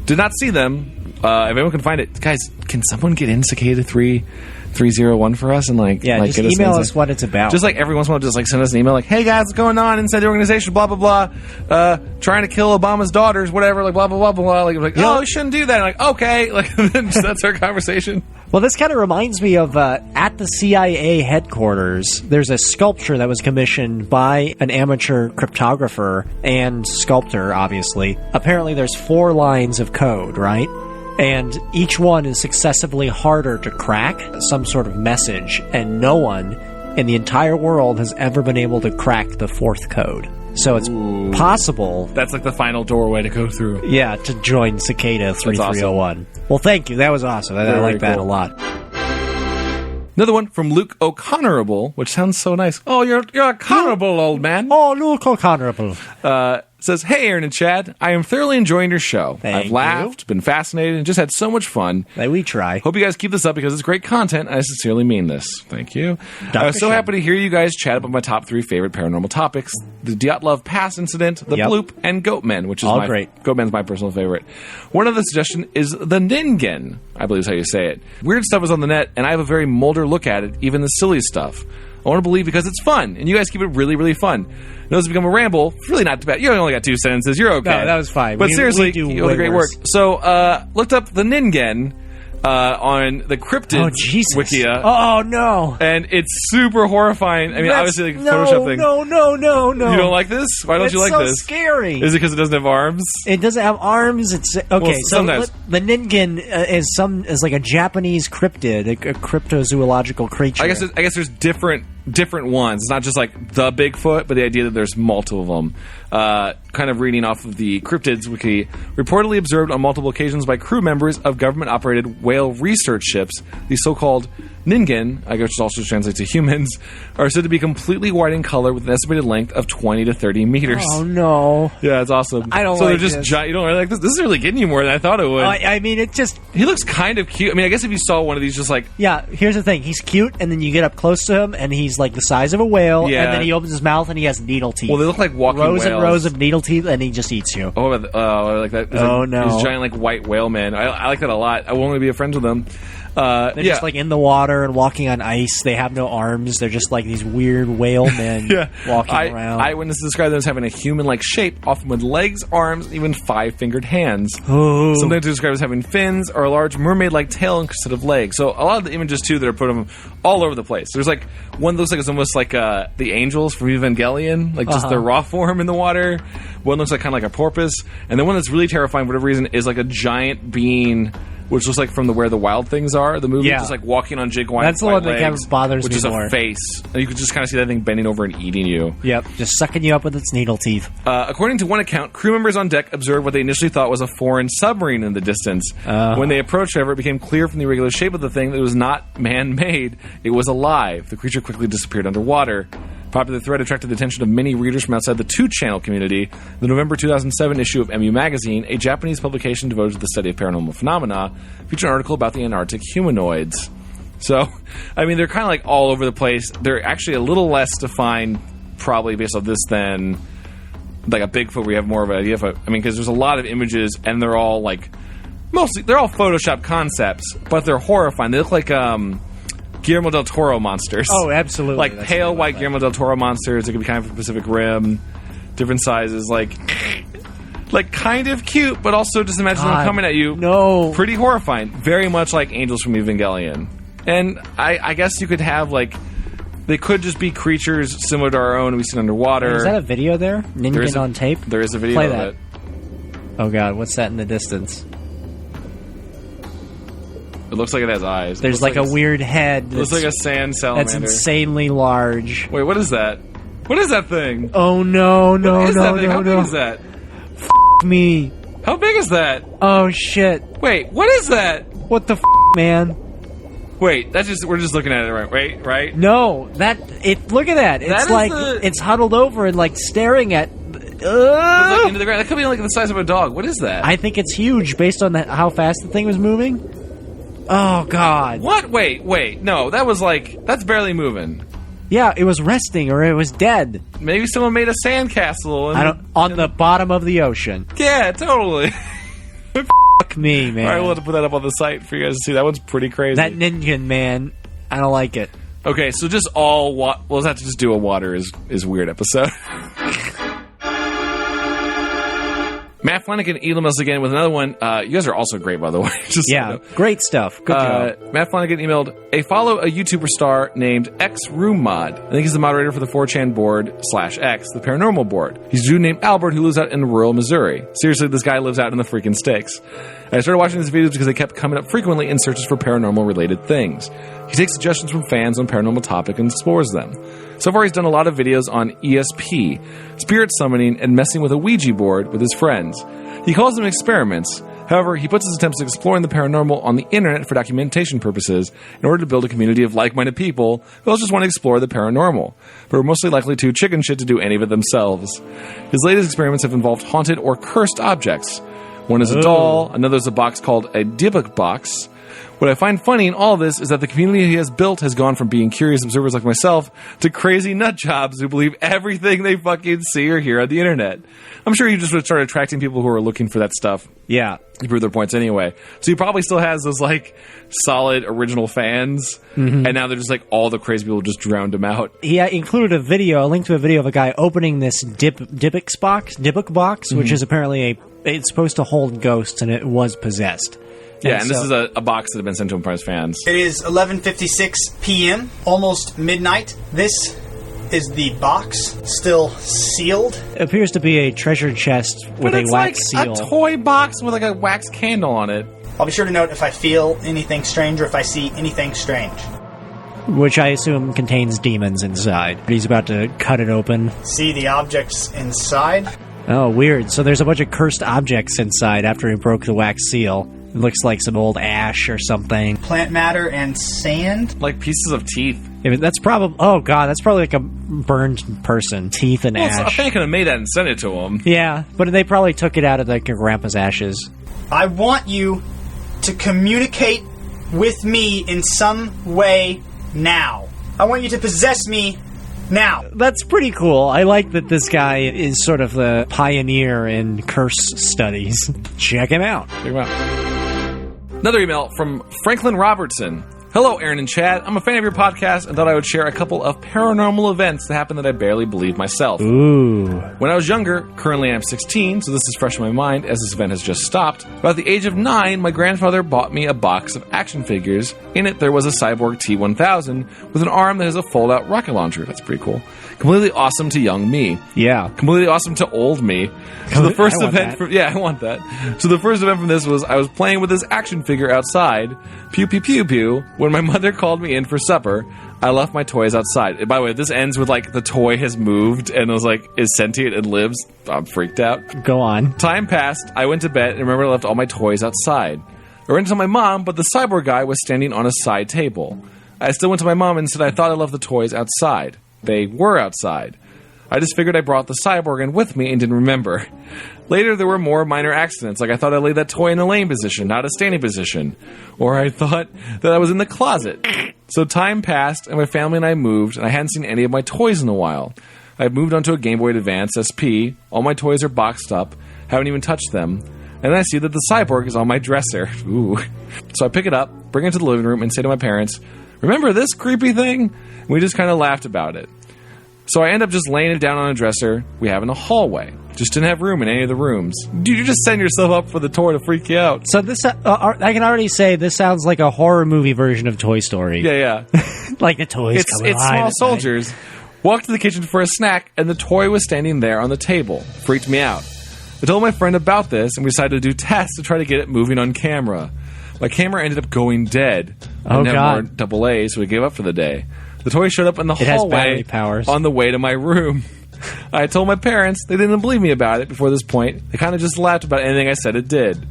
Did not see them. If anyone can find it, guys, can someone get in Cicada 3301 for us and just email us what it's about. Just like every once in a while, just like send us an email like, "Hey guys, what's going on inside the organization? Blah blah blah. Trying to kill Obama's daughters, whatever. Like blah blah blah blah. Like oh, we shouldn't do that. And like okay, like that's our conversation." Well, this kind of reminds me of at the CIA headquarters, there's a sculpture that was commissioned by an amateur cryptographer and sculptor, obviously. Apparently, there's 4 lines of code, right? And each one is successively harder to crack, some sort of message, and no one in the entire world has ever been able to crack the 4th code. So it's possible. That's like the final doorway to go through. Yeah, to join Cicada 3301. Awesome. Well, thank you. That was awesome. I like that a lot. Another one from Luke O'Connorable, which sounds so nice. Oh, you're a Connorable, old man. Oh, Luke O'Connorable. Says, hey, Aaron and Chad. I am thoroughly enjoying your show. I've laughed, been fascinated, and just had so much fun. We try. Hope you guys keep this up because it's great content, and I sincerely mean this. Thank you. I was so happy to hear you guys chat about my top 3 favorite paranormal topics. The Dyatlov Pass incident, the bloop, and Goatmen, which is all great. Goatmen's my personal favorite. One other suggestion is the Ningen, I believe is how you say it. Weird stuff is on the net, and I have a very Mulder look at it, even the silly stuff. I want to believe because it's fun, and you guys keep it really, really fun. I know it's become a ramble. It's really not too bad. You only got 2 sentences. You're okay. No, that was fine. But seriously, you did great work. So, looked up the Ningen on the cryptids wikia. Oh, no. And it's super horrifying. I mean, obviously, like Photoshop thing. No. You don't like this? Why don't you like this? It's so scary. Is it because it doesn't have arms? It doesn't have arms. It's okay. Well, sometimes. So the Ningen is like a Japanese cryptid, a cryptozoological creature. I guess there's different ones. It's not just like the Bigfoot, but the idea that there's multiple of them. Kind of reading off of the cryptids wiki, reportedly observed on multiple occasions by crew members of government-operated whale research ships, the so-called Ningen, I guess which also translates to humans, are said to be completely white in color with an estimated length of 20 to 30 meters. Oh, no. Yeah, it's awesome. I don't so like they're just this. giant. You don't really like this? This is really getting you more than I thought it would. I mean, it just... He looks kind of cute. I mean, I guess if you saw one of these just like... Yeah, here's the thing. He's cute, and then you get up close to him, and he's like the size of a whale, and then he opens his mouth, and he has needle teeth. Well, they look like walking rows whales. and rows of needle teeth, and he just eats you. Oh, I like that. No. These giant, like, white whale men. I like that a lot. I want to be friends with them. They're just like in the water and walking on ice. They have no arms. They're just like these weird whale men walking around. Eyewitnesses describe them as having a human-like shape, often with legs, arms, even 5-fingered hands. Oh. Sometimes they're described as having fins or a large mermaid-like tail instead of legs. So a lot of the images, too, that are put them all over the place. There's like one that looks like it's almost like the angels from Evangelion, like just their raw form in the water. One looks like kind of like a porpoise. And the one that's really terrifying for whatever reason is like a giant being, which looks like from Where the Wild Things Are, the movie, just like walking on Jake White. That's the one that kind of bothers me which is more. a face. And you can just kind of see that thing bending over and eating you. Yep, just sucking you up with its needle teeth. According to one account, crew members on deck observed what they initially thought was a foreign submarine in the distance. When they approached, however, it became clear from the irregular shape of the thing that it was not man-made. It was alive. The creature quickly disappeared underwater. Popular thread attracted the attention of many readers from outside the 2-channel community. The November 2007 issue of MU Magazine, a Japanese publication devoted to the study of paranormal phenomena, featured an article about the Antarctic humanoids. So, I mean, they're kind of like all over the place. They're actually a little less defined, probably based on this, than like a Bigfoot where you have more of an idea of because there's a lot of images, and they're all like, they're all Photoshop concepts, but they're horrifying. They look like, Guillermo del Toro monsters. Oh, absolutely. Like pale white Guillermo del Toro monsters. It could be kind of from Pacific Rim. Different sizes. Like kind of cute, but also just imagine them coming at you. No. Pretty horrifying. Very much like angels from Evangelion. And I guess you could have they could just be creatures similar to our own we've seen underwater. Is that a video there? Ningen on tape? There is a video Play of that. it. Oh god, what's that in the distance? It looks like it has eyes. There's like a weird head. It looks like a sand salamander. That's insanely large. Wait, what is that? What is that thing? Oh no, no, what is no, that thing? no, How no. big is that? Me. How big is that? Oh shit. Wait, what is that? What the man? Wait, we're just looking at it right? No, look at that. It's it's huddled over and like staring at into the ground. That could be like the size of a dog. What is that? I think it's huge based on how fast the thing was moving. Oh god. What? Wait. No, that's barely moving. Yeah, it was resting or it was dead. Maybe someone made a sandcastle on the bottom of the ocean. Yeah, totally. Fuck me, man. All right, we'll have to put that up on the site for you guys to see. That one's pretty crazy. That Ningen, man. I don't like it. Okay, so just we'll have to just do a water is weird episode. Matt Flanagan emailed us again with another one. You guys are also great, by the way. Just so you know. Great stuff. Good job. Matt Flanagan emailed, follow a YouTuber star named XRoomMod. I think he's the moderator for the 4chan board /X, the paranormal board. He's a dude named Albert who lives out in rural Missouri. Seriously, this guy lives out in the freaking sticks. And I started watching these videos because they kept coming up frequently in searches for paranormal-related things. He takes suggestions from fans on paranormal topic and explores them. So far, he's done a lot of videos on ESP, spirit summoning, and messing with a Ouija board with his friends. He calls them experiments. However, he puts his attempts at exploring the paranormal on the internet for documentation purposes in order to build a community of like-minded people who all just want to explore the paranormal, but are mostly likely to chicken shit to do any of it themselves. His latest experiments have involved haunted or cursed objects. One is a doll, another is a box called a Dybbuk box. What I find funny in all of this is that the community he has built has gone from being curious observers like myself to crazy nutjobs who believe everything they fucking see or hear on the internet. I'm sure you just would start attracting people who are looking for that stuff. Yeah. To prove their points anyway. So he probably still has those, like, solid original fans, and now they're just like, all the crazy people just drowned him out. He included a link to a video of a guy opening this Dybbuk box, which is apparently it's supposed to hold ghosts, and it was possessed. Yeah, and this is a box that had been sent to him by his fans. It is 11:56 p.m., almost midnight. This is the box, still sealed. It appears to be a treasure chest with a wax seal. A toy box with like a wax candle on it. I'll be sure to note if I feel anything strange or if I see anything strange. Which I assume contains demons inside. He's about to cut it open. See the objects inside. Oh, weird. So there's a bunch of cursed objects inside after he broke the wax seal. It looks like some old ash or something. Plant matter and sand. Like pieces of teeth. That's probably... Oh, God, that's probably like a burned person. Teeth and ash. I think I could have made that and sent it to him. Yeah, but they probably took it out of like your grandpa's ashes. I want you to communicate with me in some way now. I want you to possess me now. That's pretty cool. I like that this guy is sort of the pioneer in curse studies. Check him out. Check him out. Another email from Franklin Robertson. Hello, Aaron and Chad. I'm a fan of your podcast and thought I would share a couple of paranormal events that happened that I barely believed myself. Ooh. When I was younger, currently I'm 16, so this is fresh in my mind as this event has just stopped. About the age of 9, my grandfather bought me a box of action figures. In it, there was a cyborg T-1000 with an arm that has a fold-out rocket launcher. That's pretty cool. Completely awesome to young me. Yeah. Completely awesome to old me. So the first event I want that. So the first event from this was I was playing with this action figure outside. Pew pew pew pew. When my mother called me in for supper, I left my toys outside. And by the way, this ends with like the toy has moved and was like is sentient and lives. I'm freaked out. Go on. Time passed. I went to bed and remember I left all my toys outside. I ran to my mom, but the cyborg guy was standing on a side table. I still went to my mom and said I thought I left the toys outside. They were outside. I just figured I brought the cyborg in with me and didn't remember. Later, there were more minor accidents, like I thought I laid that toy in a laying position, not a standing position. Or I thought that I was in the closet. So time passed, and my family and I moved, and I hadn't seen any of my toys in a while. I've moved on to a Game Boy Advance SP. All my toys are boxed up. Haven't even touched them. And then I see that the cyborg is on my dresser. Ooh. So I pick it up, bring it to the living room, and say to my parents, "Remember this creepy thing?" And we just kind of laughed about it. So I end up just laying it down on a dresser we have in the hallway. Just didn't have room in any of the rooms. Dude, you just send yourself up for the toy to freak you out. So this, I can already say this sounds like a horror movie version of Toy Story. Yeah. Like the toys coming It's small soldiers. Walked to the kitchen for a snack, and the toy was standing there on the table. Freaked me out. I told my friend about this, and we decided to do tests to try to get it moving on camera. My camera ended up going dead. I didn't have more AA, so we gave up for the day. The toy showed up in the hallway on the way to my room. I told my parents. They didn't believe me about it before this point. They kind of just laughed about anything I said it did.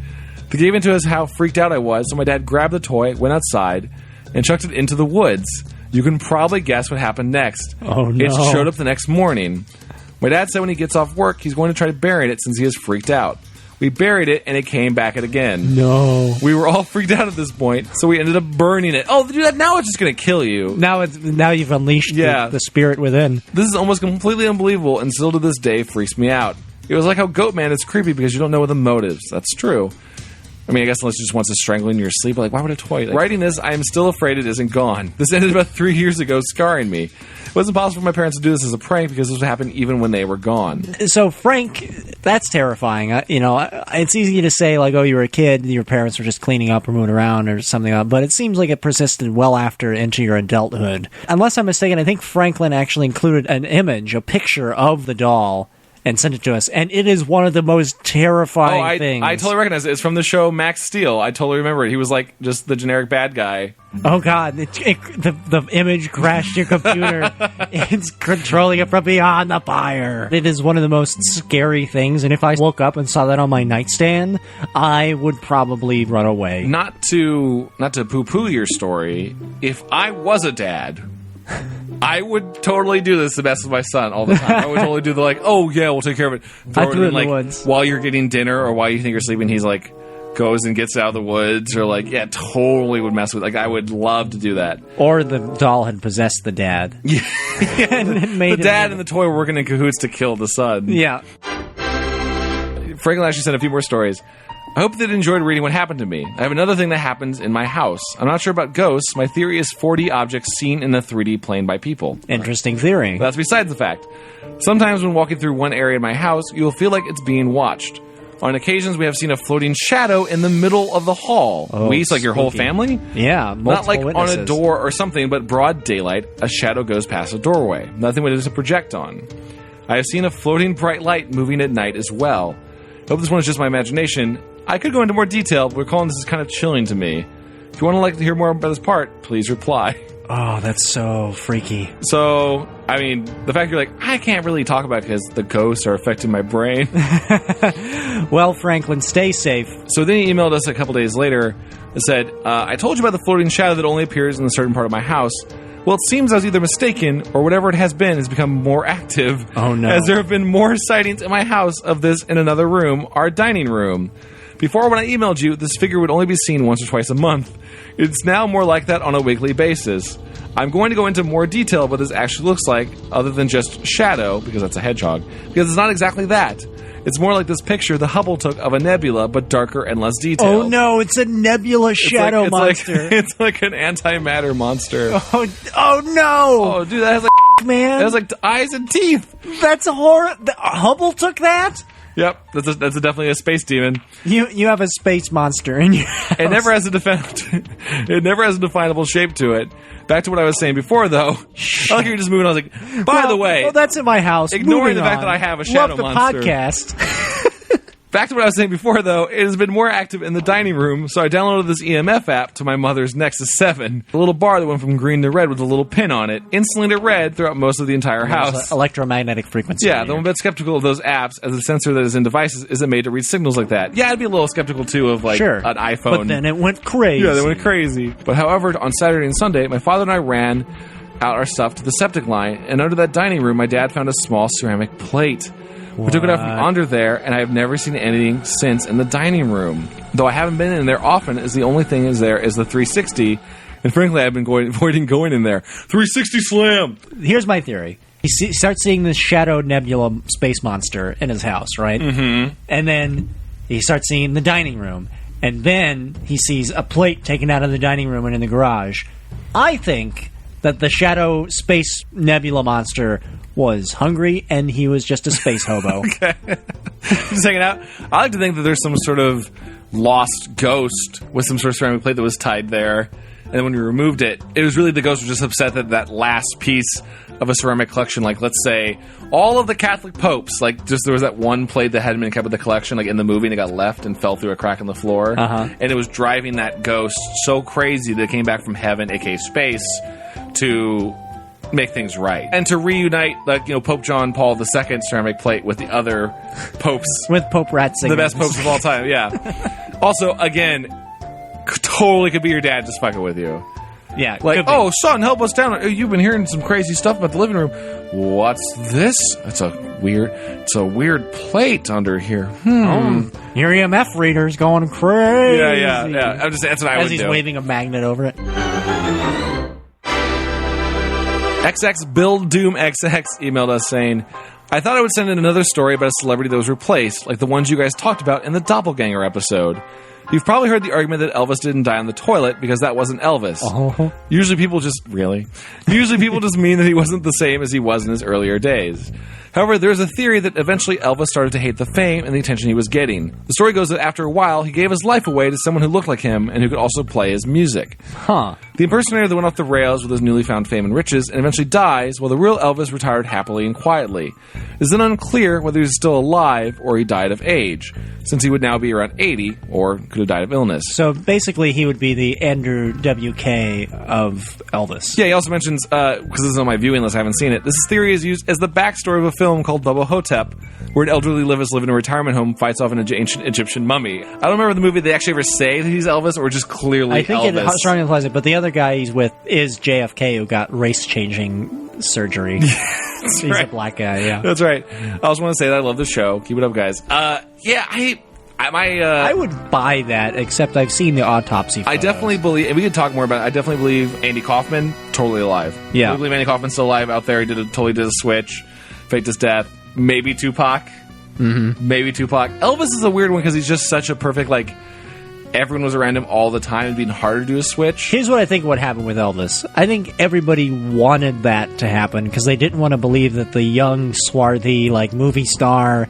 They gave into us how freaked out I was, so my dad grabbed the toy, went outside, and chucked it into the woods. You can probably guess what happened next. Oh, no. It showed up the next morning. My dad said when he gets off work, he's going to try to bury it since he is freaked out. We buried it, and it came back again. No. We were all freaked out at this point, so we ended up burning it. Oh, dude, now it's just going to kill you. Now you've unleashed the spirit within. This is almost completely unbelievable, and still to this day freaks me out. It was like how Goatman is creepy because you don't know the motives. That's true. I mean, I guess unless it just wants to strangle you in your sleep. Like, why would a toy? Like, writing this, I am still afraid it isn't gone. This ended about 3 years ago, scarring me. It wasn't possible for my parents to do this as a prank because this would happen even when they were gone. So, Frank, that's terrifying. It's easy to say, like, oh, you were a kid, your parents were just cleaning up or moving around or something like that, but it seems like it persisted well after into your adulthood. Unless I'm mistaken, I think Franklin actually included an image, a picture of the doll, and sent it to us, and it is one of the most terrifying things. I totally recognize it. It's from the show Max Steel. I totally remember it. He was like just the generic bad guy. Oh God, the image crashed your computer. It's controlling it from beyond the fire. It is one of the most scary things, and if I woke up and saw that on my nightstand, I would probably run away. Not to poo-poo your story, if I was a dad, I would totally do this the best with my son all the time. I would totally do the like, oh yeah, we'll take care of it. Throw it in the woods. While you're getting dinner or while you think you're sleeping, he's like goes and gets out of the woods or like, yeah, totally would mess with. Like I would love to do that. Or the doll had possessed the dad. Yeah, and made the dad and the toy were working in cahoots to kill the son. Yeah. Franklin actually sent a few more stories. I hope that you enjoyed reading what happened to me. I have another thing that happens in my house. I'm not sure about ghosts. My theory is 4D objects seen in the 3D plane by people. Interesting theory. That's besides the fact. Sometimes when walking through one area in my house, you'll feel like it's being watched. On occasions, we have seen a floating shadow in the middle of the hall. Oh, like your whole family? Yeah, not like witnesses. On a door or something, but broad daylight, a shadow goes past a doorway. Nothing with it to project on. I have seen a floating bright light moving at night as well. I hope this one is just my imagination. I could go into more detail, but recalling this is kind of chilling to me. If you want to hear more about this part, please reply. Oh, that's so freaky. So, I mean, the fact you're like, I can't really talk about it because the ghosts are affecting my brain. Well, Franklin, stay safe. So then he emailed us a couple days later and said, I told you about the floating shadow that only appears in a certain part of my house. Well, it seems I was either mistaken or whatever it has been has become more active. Oh, no. As there have been more sightings in my house of this in another room, our dining room. Before, when I emailed you, this figure would only be seen once or twice a month. It's now more like that on a weekly basis. I'm going to go into more detail what this actually looks like, other than just shadow, because that's a hedgehog, because it's not exactly that. It's more like this picture the Hubble took of a nebula, but darker and less detailed. Oh no, it's a nebula shadow monster. It's like an antimatter monster. Oh no! Oh, dude, that has like man. It has like eyes and teeth. That's horrible. Hubble took that? Yep, that's definitely a space demon. You have a space monster in your house. It never has a definable shape to it. Back to what I was saying before, though. I like you're just moving on. I was like, by the way, that's in my house. Ignoring the fact that I have a shadow monster. Love the podcast. Back to what I was saying before, though, it has been more active in the dining room, so I downloaded this EMF app to my mother's Nexus 7. A little bar that went from green to red with a little pin on it, instantly to red throughout most of the entire house. Electromagnetic frequency. Yeah, though I'm a bit skeptical of those apps, as the sensor that is in devices isn't made to read signals like that. Yeah, I'd be a little skeptical, too, of, like, an iPhone. But then it went crazy. Yeah, they went crazy. But however, on Saturday and Sunday, my father and I ran out our stuff to the septic line, and under that dining room, my dad found a small ceramic plate. We took it out from under there, and I have never seen anything since in the dining room. Though I haven't been in there often, as the only thing is there is the 360, and frankly, I've been avoiding going in there. 360 slam! Here's my theory. He starts seeing this shadow nebula space monster in his house, right? Mm-hmm. And then he starts seeing the dining room, and then he sees a plate taken out of the dining room and in the garage. I think that the shadow space nebula monster was hungry, and he was just a space hobo. Okay. Just hanging out. I like to think that there's some sort of lost ghost with some sort of ceramic plate that was tied there, and then when we removed it, it was really the ghost was just upset that that last piece of a ceramic collection, like, let's say, all of the Catholic popes, like, just there was that one plate that hadn't been kept with the collection, like, in the movie, and it got left and fell through a crack in the floor, and it was driving that ghost so crazy that it came back from heaven, aka space, to make things right. And to reunite, like, you know, Pope John Paul II ceramic plate with the other popes. With Pope Ratzinger. The best popes of all time, yeah. Also, again, totally could be your dad just fucking with you. Yeah. Like, oh, son, help us down. You've been hearing some crazy stuff about the living room. What's this? It's a weird plate under here. Your EMF reader's going crazy. Yeah. That's what I would do. As he's waving a magnet over it. XX Build Doom XX emailed us saying, I thought I would send in another story about a celebrity that was replaced, like the ones you guys talked about in the Doppelganger episode. You've probably heard the argument that Elvis didn't die on the toilet because that wasn't Elvis. Oh. Usually people just mean that he wasn't the same as he was in his earlier days. However, there's a theory that eventually Elvis started to hate the fame and the attention he was getting. The story goes that after a while, he gave his life away to someone who looked like him and who could also play his music. Huh. The impersonator that went off the rails with his newly found fame and riches and eventually dies, while the real Elvis retired happily and quietly. It is then unclear whether he's still alive or he died of age, since he would now be around 80 or could have died of illness. So basically, he would be the Andrew WK of Elvis. Yeah, he also mentions, because this is on my viewing list, I haven't seen it, this theory is used as the backstory of a film called Bubba Hotep, where an elderly Elvis living in a retirement home fights off an ancient Egyptian mummy. I don't remember the movie they actually ever say that he's Elvis, or just clearly I think Elvis. it strongly implies it, but the other guy he's with is JFK, who got race-changing surgery. He's right. a black guy, yeah. That's right. I also want to say that I love the show. Keep it up, guys. I would buy that, except I've seen the autopsy photos. I definitely believe, and we could talk more about it, I definitely believe Andy Kaufman, totally alive. Yeah. I believe Andy Kaufman's still alive out there. He totally did a switch, faked his death. Maybe Tupac. Mm-hmm. Maybe Tupac. Elvis is a weird one because he's just such a perfect, everyone was around him all the time. It'd be hard to do a switch. Here's what I think would happen with Elvis. I think everybody wanted that to happen because they didn't want to believe that the young, swarthy, movie star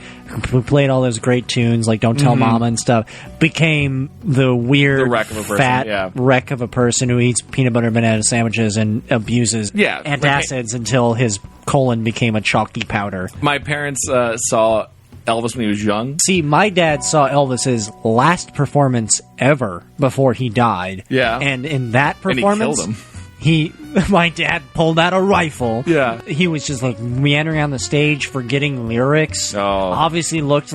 who played all those great tunes, like Don't Tell Mama and stuff, became the weird, wreck of a person, fat wreck of a person who eats peanut butter and banana sandwiches and abuses antacids until his colon became a chalky powder. My parents saw Elvis when he was young. See, my dad saw Elvis's last performance ever before he died. Yeah. And in that performance, and he killed him. My dad pulled out a rifle. Yeah. He was just meandering on the stage, forgetting lyrics. Oh. Obviously looked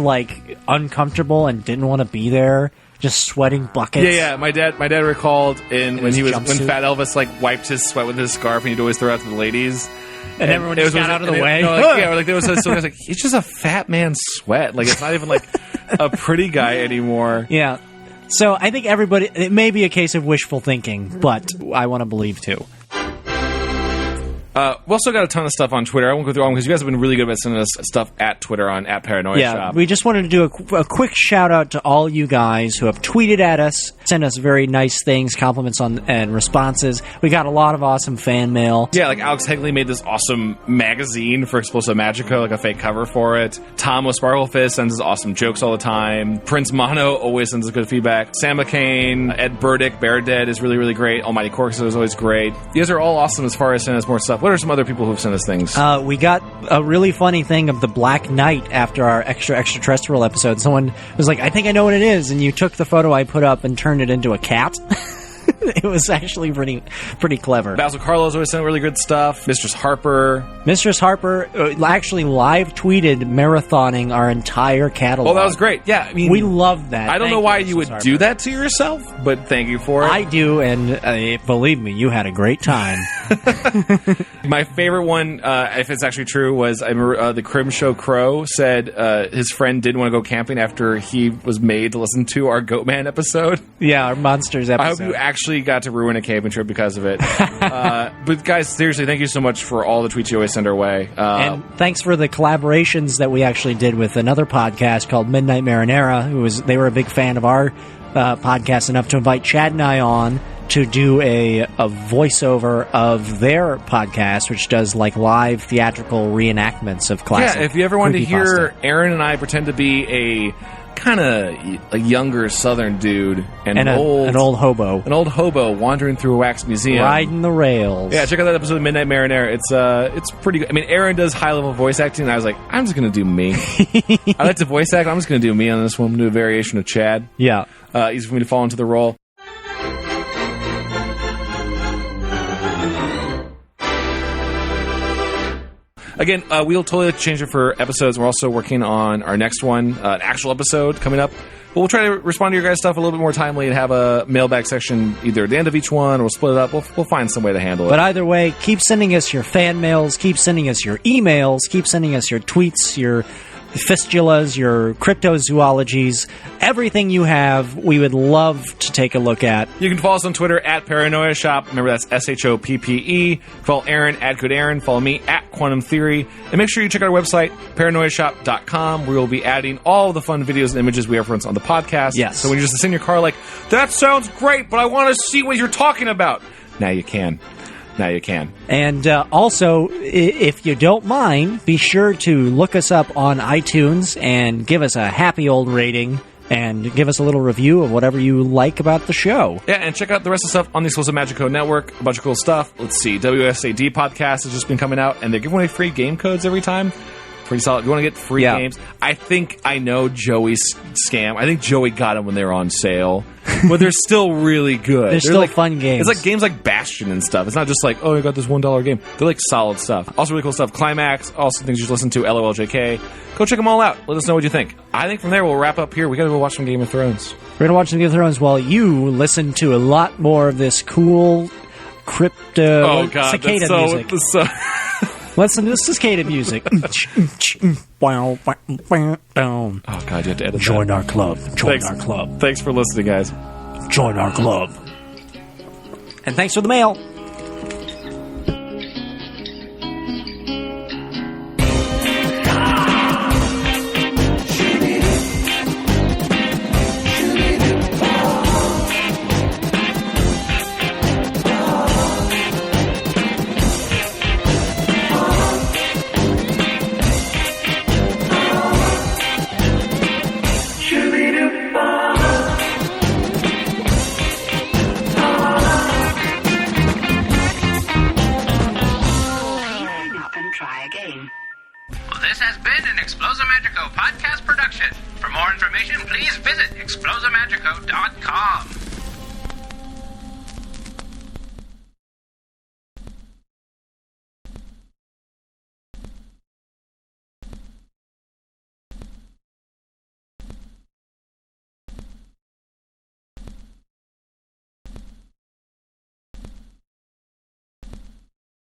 uncomfortable and didn't want to be there. Just sweating buckets. Yeah. My dad recalled when jumpsuit. Fat Elvis wiped his sweat with his scarf and he'd always throw it out to the ladies. And everyone just got out of the way. There was a song it's just a fat man's sweat. It's not even a pretty guy anymore. Yeah. So I think it may be a case of wishful thinking, but I want to believe too. We also got a ton of stuff on Twitter. I won't go through all of them because you guys have been really good about sending us stuff at Twitter on @Paranoia Shop. We just wanted to do a quick shout out to all you guys who have tweeted at us, sent us very nice things, compliments and responses. We got a lot of awesome fan mail. Yeah, Alex Hegley made this awesome magazine for Explosive Magico, a fake cover for it. Tom with Sparklefist sends us awesome jokes all the time. Prince Mono always sends us good feedback. Sam McCain, Ed Burdick, Bear Dead is really, really great. Almighty Corks is always great. You guys are all awesome as far as sending us more stuff. What are some other people who've sent us things? We got a really funny thing of the Black Knight after our extraterrestrial episode. Someone was like, I think I know what it is, and you took the photo I put up and turned it into a cat. It was actually pretty clever. Basil Carlos always sent really good stuff. Mistress Harper actually live tweeted marathoning our entire catalog. Oh, that was great. Yeah, we love that. I don't know why you would do that to yourself, but thank you for it. I do, and believe me, you had a great time. My favorite one, if it's actually true, was I remember the Crim Show Crow said his friend didn't want to go camping after he was made to listen to our Goatman episode. Yeah, our Monsters episode. I hope you actually got to ruin a camping trip because of it. But guys, seriously, thank you so much for all the tweets you always send our way. And thanks for the collaborations that we actually did with another podcast called Midnight Marinara. They were a big fan of our podcast enough to invite Chad and I on to do a voiceover of their podcast, which does live theatrical reenactments of classic. Yeah, if you ever wanted to hear Aaron and I pretend to be a kind of a younger Southern dude and an old hobo wandering through a wax museum, riding the rails. Yeah, check out that episode of Midnight Marinara. It's pretty good. I mean, Aaron does high level voice acting, and I was like, I'm just gonna do me. I like to voice act. I'm just gonna do me on this one. I'm gonna do a variation of Chad. Yeah, easy for me to fall into the role. Again, we'll totally change it for episodes. We're also working on our next one, an actual episode coming up. But we'll try to respond to your guys' stuff a little bit more timely and have a mailbag section either at the end of each one or we'll split it up. We'll find some way to handle it. But either way, keep sending us your fan mails, keep sending us your emails, keep sending us your tweets, your fistulas, your cryptozoologies, everything you have, we would love to take a look at. You can follow us on Twitter at Paranoia Shop. Remember, that's SHOPPE. Follow Aaron at Good Aaron. Follow me at Quantum Theory. And make sure you check out our website, paranoiashop.com, where we'll be adding all of the fun videos and images we reference on the podcast. Yes. So when you're just in your car like, that sounds great, but I want to see what you're talking about. Now you can. And also, if you don't mind, be sure to look us up on iTunes and give us a happy old rating and give us a little review of whatever you like about the show. Yeah, and check out the rest of the stuff on the Explosive Magic Code Network. A bunch of cool stuff. Let's see, WSAD podcast has just been coming out, and they're giving away free game codes every time. Pretty solid. If you want to get free games, I think I know Joey's scam. I think Joey got them when they were on sale. But they're still really good. They're still fun games. It's like games like Bastion and stuff. It's not just like, oh, I got this $1 game. They're like solid stuff. Also really cool stuff. Climax, also things you should listen to, LOLJK. Go check them all out. Let us know what you think. I think from there we'll wrap up here. We gotta go watch some Game of Thrones. We're going to watch some Game of Thrones while you listen to a lot more of this cool cicada music. Listen to the cicada music. Oh, God, you have to edit Join that. our club. Join our club. Thanks for listening, guys. Join our club. And thanks for the mail. This has been an Explosomagico podcast production. For more information, please visit explosamagico.com.